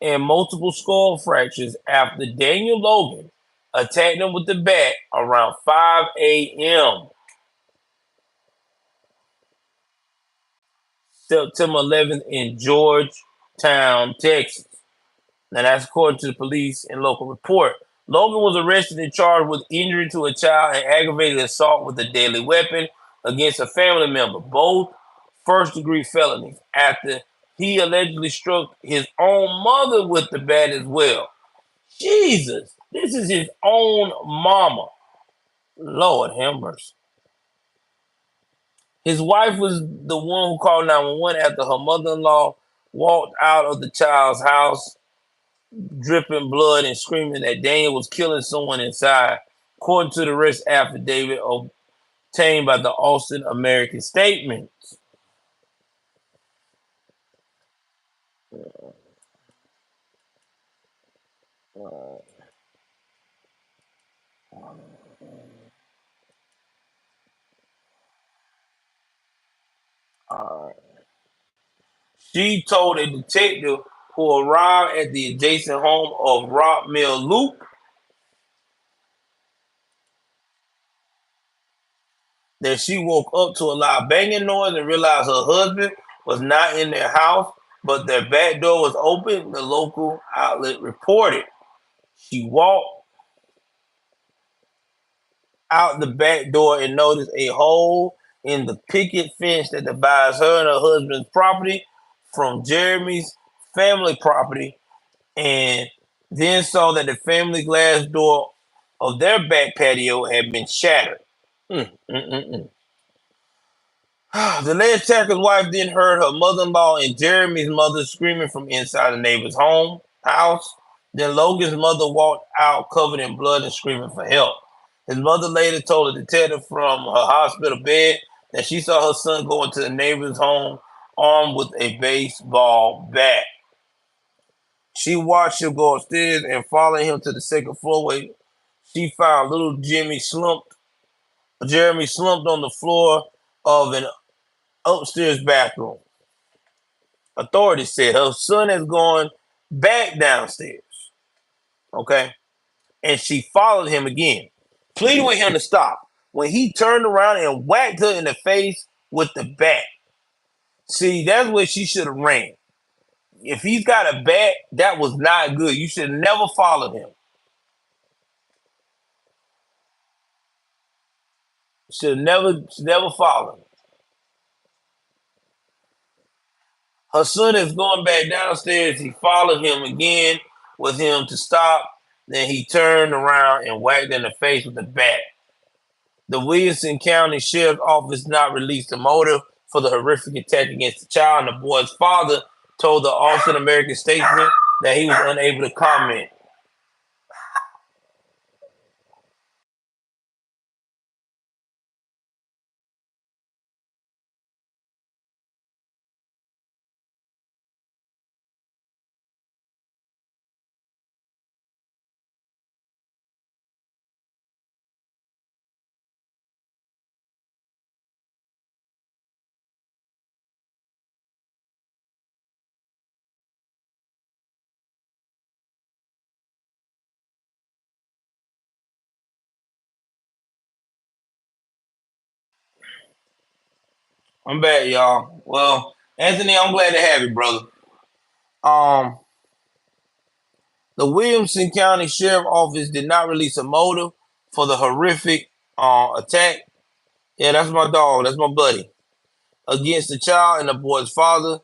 and multiple skull fractures after Daniel Logan attacked him with the bat around 5 a.m. September 11th in Georgetown, Texas. Now, that's according to the police and local report. Logan was arrested and charged with injury to a child and aggravated assault with a deadly weapon against a family member, both first-degree felonies, after he allegedly struck his own mother with the bat as well. Jesus, this is his own mama. Lord have mercy. His wife was the one who called 911 after her mother-in-law walked out of the child's house dripping blood and screaming that Daniel was killing someone inside, according to the arrest affidavit obtained by the Austin American Statement. She told a detective who arrived at the adjacent home of Rock Mill Loop that she woke up to a loud banging noise and realized her husband was not in their house, but their back door was open, the local outlet reported. She walked out the back door and noticed a hole in the picket fence that divides her and her husband's property from Jeremy's family property, and then saw that the family glass door of their back patio had been shattered. Mm, mm, mm, mm. The alleged attacker's wife then heard her mother-in-law and Jeremy's mother screaming from inside the neighbor's house. Then Logan's mother walked out covered in blood and screaming for help. His mother later told a detective from her hospital bed that she saw her son go into the neighbor's home armed with a baseball bat. She watched him go upstairs and follow him to the second floor where she found little Jeremy slumped on the floor of an upstairs bathroom. Authorities said her son has gone back downstairs. Okay. And she followed him again, pleading with him to stop. When he turned around and whacked her in the face with the bat. See, that's where she should have ran. If he's got a bat, that was not good. You should have never followed him. Should never follow him. Her son is going back downstairs. He followed him again with him to stop. Then he turned around and whacked her in the face with the bat. The Williamson County Sheriff's Office not released the motive for the horrific attack against the child, and the boy's father told the Austin American Statesman that he was unable to comment. I'm back, y'all. Well, Anthony, I'm glad to have you, brother. Um, the Williamson County Sheriff Office did not release a motive for the horrific attack. Yeah, that's my dog. That's my buddy. Against the child and the boy's father.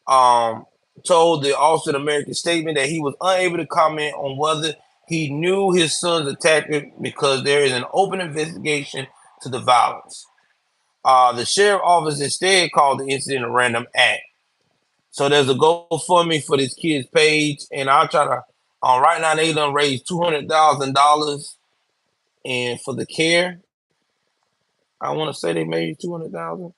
Um, told the Officer of American statement that he was unable to comment on whether he knew his son's attacker because there is an open investigation to the violence. The sheriff office instead called the incident a random act. So there's a GoFundMe for this kid's page, and I'll try to. Right now they done raised $200,000, and for the care, I want to say they made 200,000.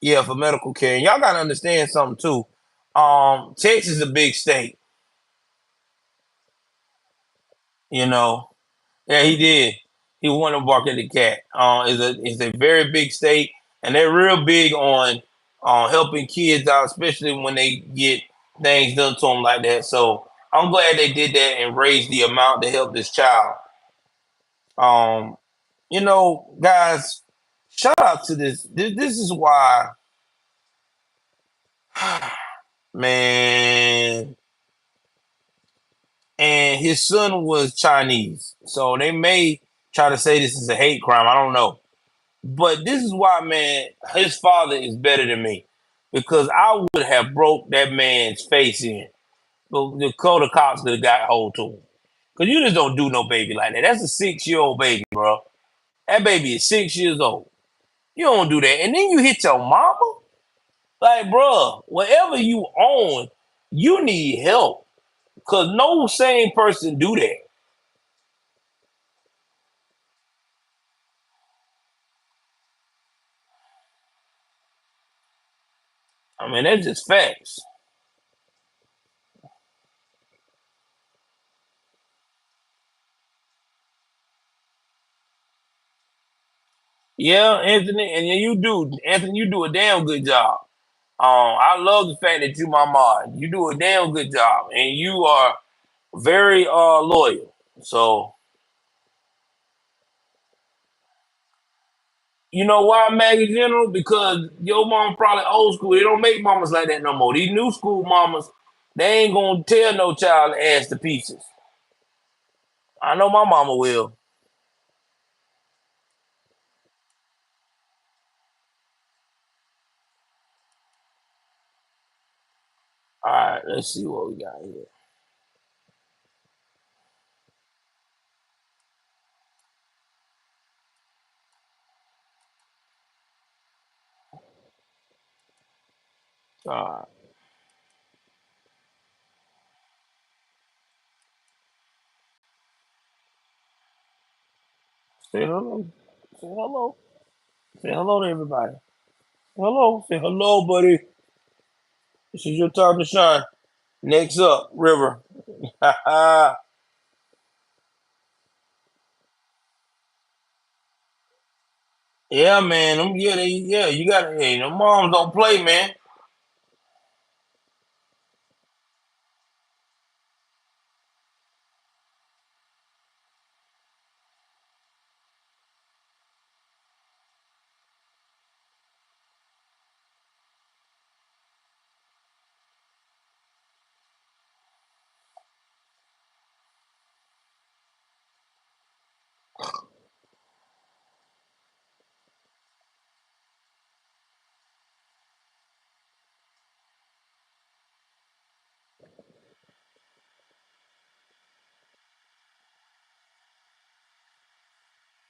Yeah, for medical care. And y'all gotta understand something too. Texas is a big state, you know. Yeah, he did. He wanted to bark at the cat. It's a very big state, and they're real big on helping kids out, especially when they get things done to them like that. So I'm glad they did that and raised the amount to help this child. Um, guys, shout out to this. This is why, man. And his son was Chinese, so they may try to say this is a hate crime. I don't know. But this is why, man, his father is better than me. Because I would have broke that man's face in. But the Dakota cops could have got hold to him. Because you just don't do no baby like that. That's a 6-year-old baby, bro. That baby is 6 years old. You don't do that. And then you hit your mama? Like, bro, whatever you own, you need help. Because no sane person do that. I mean, that's just facts. Yeah, Anthony, and Anthony, you do a damn good job. I love the fact that you my mod. You do a damn good job, and you are very loyal. So you know why, Maggie General? Because your mom probably old school. They don't make mamas like that no more. These new school mamas, they ain't gonna tell no child to ass to pieces. I know my mama will. All right, let's see what we got here. All right, say hello. Say hello. Say hello to everybody. Hello. Say hello, buddy. This is your time to shine. Next up, River. Yeah, man. You got to, hey, them moms don't play, man.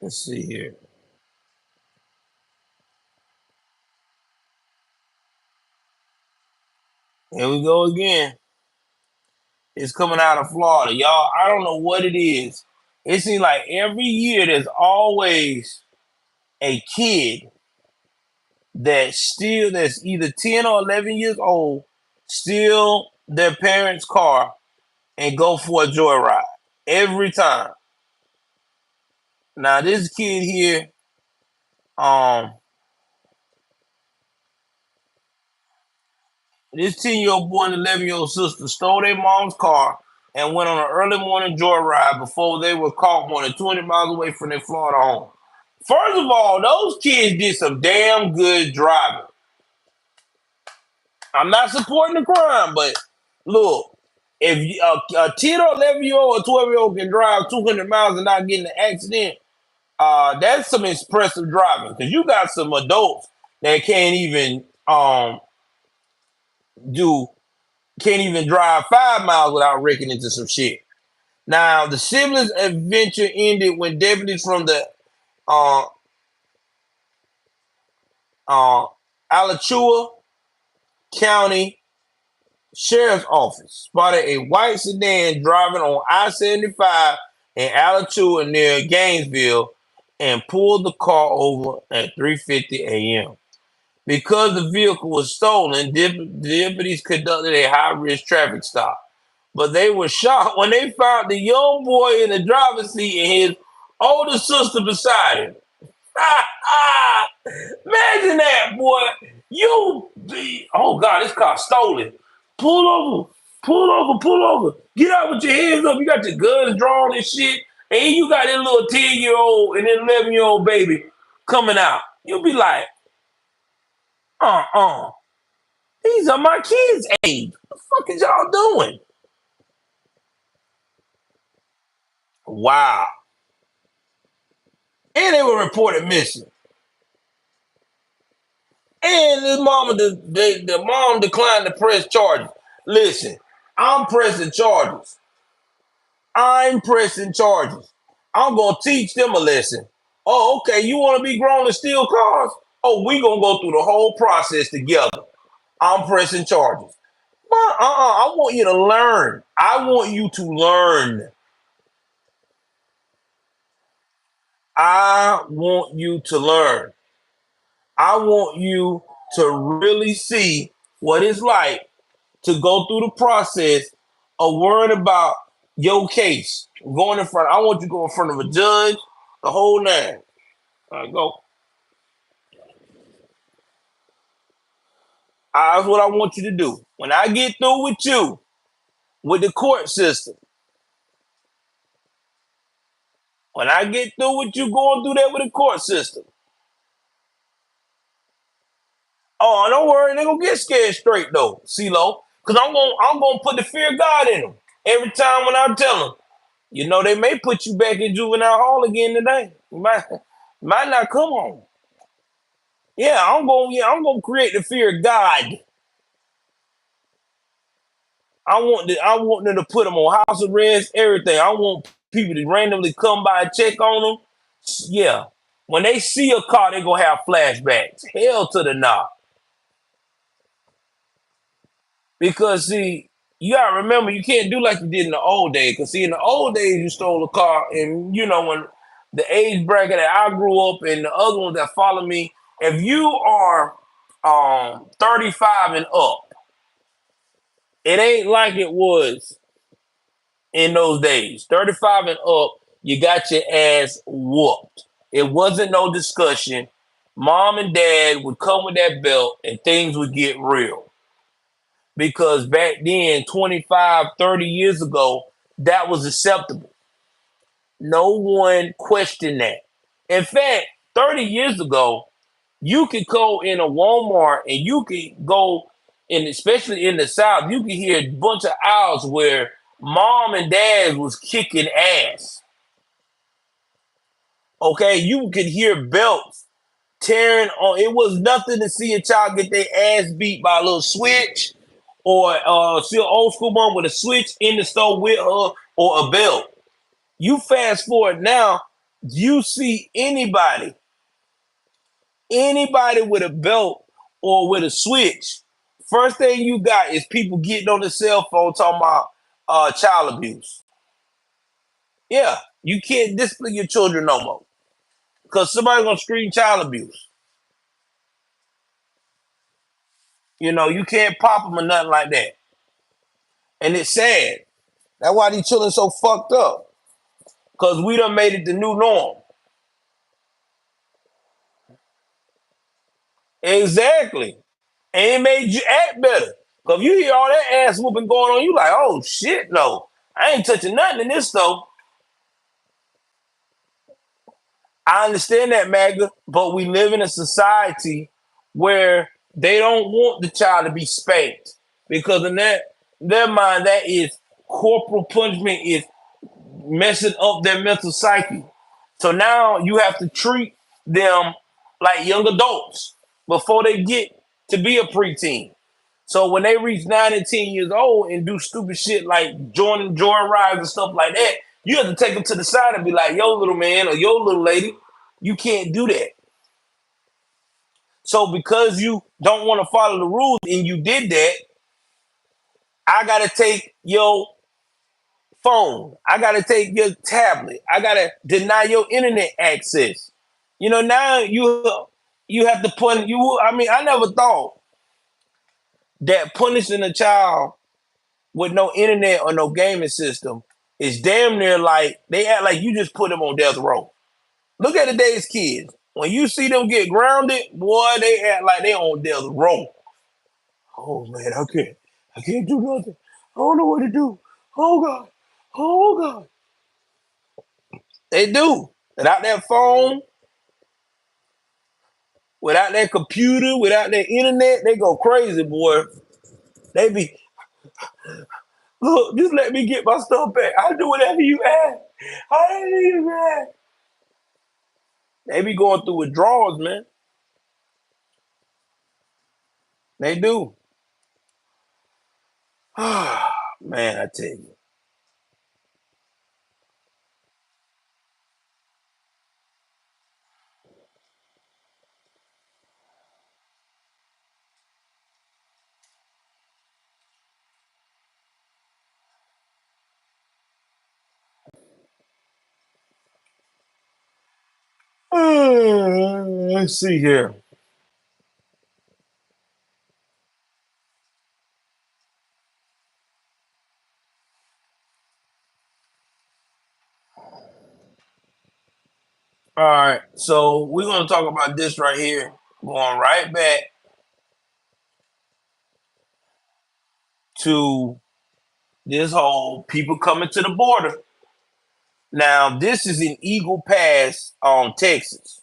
Let's see here. Here we go again. It's coming out of Florida. Y'all, I don't know what it is. It seems like every year there's always a kid that's either 10 or 11 years old, steal their parents' car and go for a joyride. Every time. Now this kid here, um, this 10-year-old boy and 11-year-old sister stole their mom's car and went on an early morning joyride before they were caught more than 200 miles away from their Florida home. First of all, those kids did some damn good driving. I'm not supporting the crime, but look, if a 10 or 11-year-old or 12-year-old can drive 200 miles and not get in an accident, that's some impressive driving. Because you got some adults that do can't even drive 5 miles without wrecking into some shit. Now, the siblings' adventure ended when deputies from the uh, uh, Alachua County Sheriff's Office spotted a white sedan driving on I-75 in Alachua near Gainesville and pulled the car over at 3:50 a.m. Because the vehicle was stolen, deputies conducted a high-risk traffic stop. But they were shocked when they found the young boy in the driver's seat and his older sister beside him. Imagine that, boy. Oh God, this car stolen. Pull over, pull over, pull over. Get out with your hands up. You got your guns drawn and shit. And you got that little 10-year-old and that 11-year-old baby coming out. You'll be like, uh-uh. These are my kids' age. What the fuck is y'all doing? Wow. And they were reported missing. And the mom declined to press charges. Listen, I'm pressing charges. I'm pressing charges. I'm gonna teach them a lesson. Oh, okay. You want to be grown and steal cars? Oh, we gonna go through the whole process together. I'm pressing charges. I want you to learn. I want you to learn. I want you to learn. I want you to really see what it's like to go through the process of worrying about your case. Going in front, I want you to go in front of a judge, the whole nine. All right, go. That's what I want you to do. When I get through with you, with the court system, when I get through with you going through that with the court system, oh, don't worry, they gonna get scared straight though, CeeLo. Cause I'm gonna put the fear of God in them. Every time when I tell them, they may put you back in juvenile hall again today. You might not come home. Yeah, I'm gonna create the fear of God. I want them to put them on house arrest, everything. I want people to randomly come by and check on them. Yeah. When they see a car, they gonna have flashbacks. Hell to the nah. Because see, you gotta remember you can't do like you did in the old days. Cause see, in the old days you stole a car, and when the age bracket that I grew up and the other ones that follow me, if you are 35 and up, it ain't like it was in those days. 35 and up, you got your ass whooped. It wasn't no discussion. Mom and dad would come with that belt and things would get real. Because back then, 25, 30 years ago, that was acceptable. No one questioned that. In fact, 30 years ago, you could go in a Walmart and you could go in, especially in the South, you could hear a bunch of aisles where mom and dad was kicking ass. Okay, you could hear belts tearing on. It was nothing to see a child get their ass beat by a little switch or see an old school mom with a switch in the store with her or a belt. You fast forward now, you see anybody with a belt or with a switch, first thing you got is people getting on the cell phone talking about child abuse. Yeah, you can't discipline your children no more because somebody's gonna scream child abuse. You can't pop them or nothing like that. And it's sad. That's why these children so fucked up because we done made it the new norm. Exactly. And it made you act better. Because if you hear all that ass whooping going on, you like, oh shit, no. I ain't touching nothing in this store. I understand that, Magda, but we live in a society where they don't want the child to be spanked because in their mind that is corporal punishment is messing up their mental psyche. So now you have to treat them like young adults before they get to be a preteen. So when they reach 9 and 10 years old and do stupid shit like joining joy rides and stuff like that, you have to take them to the side and be like, "Yo, little man, or yo, little lady, you can't do that." So because you don't want to follow the rules and you did that, I gotta take your phone. I gotta take your tablet. I gotta deny your internet access. Now you have to put you. I mean, I never thought that punishing a child with no internet or no gaming system is damn near like they act like you just put them on death row. Look at today's kids. When you see them get grounded, boy, they act like they on death row. Oh man, I can't do nothing. I don't know what to do. Oh God, oh God. They do. Without that phone, without that computer, without that internet, they go crazy, boy. They be, look, just let me get my stuff back. I'll do whatever you ask. I need you, man. They be going through withdrawals, man. They do. Man, I tell you. Let's see here. All right, so we're gonna talk about this right here. Going right back to this whole people coming to the border. Now, this is in Eagle Pass, Texas,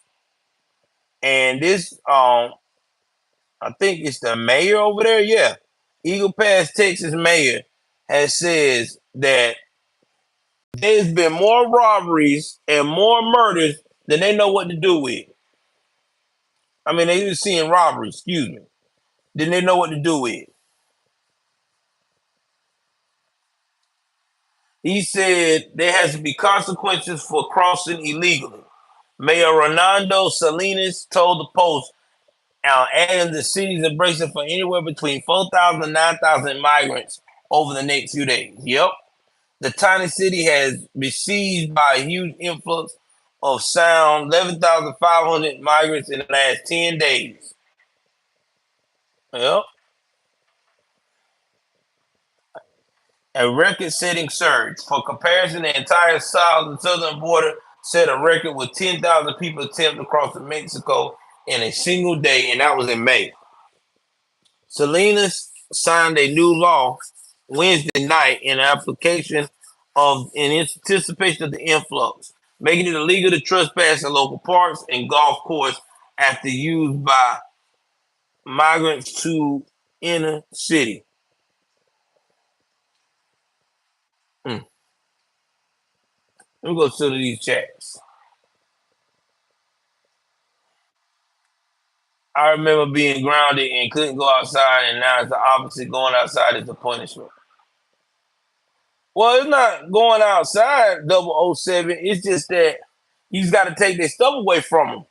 and this, I think it's the mayor over there. Yeah, Eagle Pass, Texas mayor has says that there's been more robberies and more murders than they know what to do with. I mean, they just seeing robberies. Excuse me. Then they know what to do with. He said there has to be consequences for crossing illegally. Mayor Ronaldo Salinas told the Post, adding the city's embracing for anywhere between 4,000 and 9,000 migrants over the next few days. Yep. The tiny city has been seized by a huge influx of sound 11,500 migrants in the last 10 days. Yep. A record-setting surge. For comparison, the entire south and southern border set a record with 10,000 people attempt to cross to Mexico in a single day, and that was in May. Salinas signed a new law Wednesday night in application of in anticipation of the influx, making it illegal to trespass in local parks and golf courses after used by migrants to inner city. Let me go to these chats. I remember being grounded and couldn't go outside, and now it's the opposite. Going outside is a punishment. Well, it's not going outside, 007. It's just that you just got to take their stuff away from them.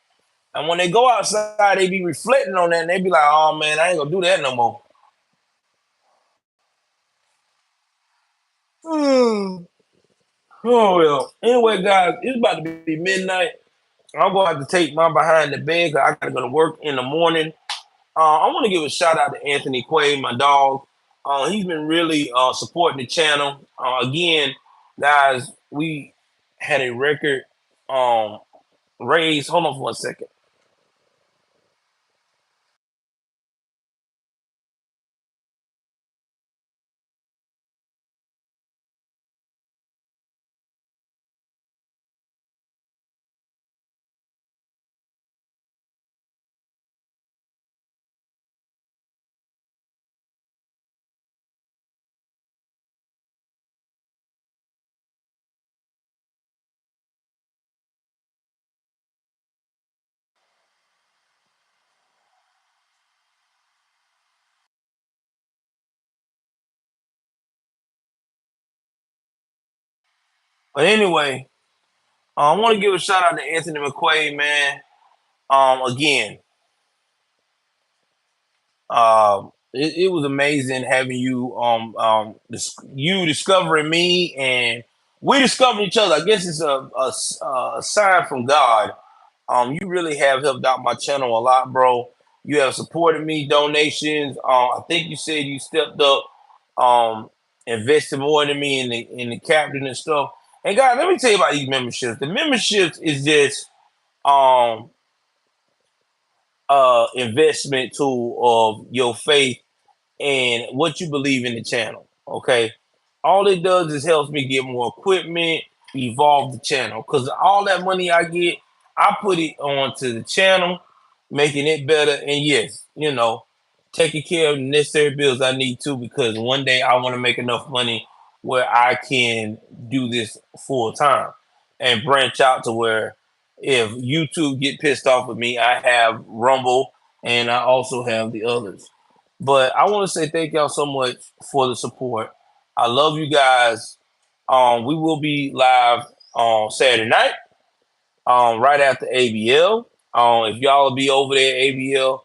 And when they go outside, they be reflecting on that, and they be like, "Oh man, I ain't gonna do that no more." Oh well. Anyway, guys, it's about to be midnight. I'm gonna have to take my behind the bed 'cause I gotta go to work in the morning. I want to give a shout out to Anthony Quay, my dog. He's been really supporting the channel. Again, guys, we had a record raise. Hold on for 1 second. But anyway, I want to give a shout out to Anthony McQuaid, man. Again, it was amazing having you you discovering me and we discovering each other. I guess it's a sign from God. You really have helped out my channel a lot, bro. You have supported me, donations. I think you said you stepped up, um, invested more than me in the captain and stuff. And guys, let me tell you about these memberships. The memberships is just um investment tool of your faith and what you believe in the channel. Okay. All it does is helps me get more equipment, evolve the channel. Because all that money I get, I put it onto the channel, making it better. And yes, taking care of the necessary bills I need to, because one day I want to make enough money where I can do this full time and branch out to where if YouTube get pissed off with me, I have Rumble and I also have the others. But I want to say thank y'all so much for the support. I love you guys. We will be live on Saturday night, right after ABL. If y'all will be over there at ABL,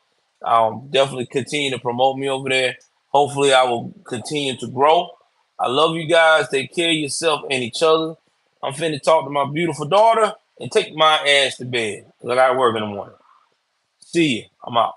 definitely continue to promote me over there. Hopefully, I will continue to grow. I love you guys. Take care of yourself and each other. I'm finna talk to my beautiful daughter and take my ass to bed because I got to work in the morning. See you. I'm out.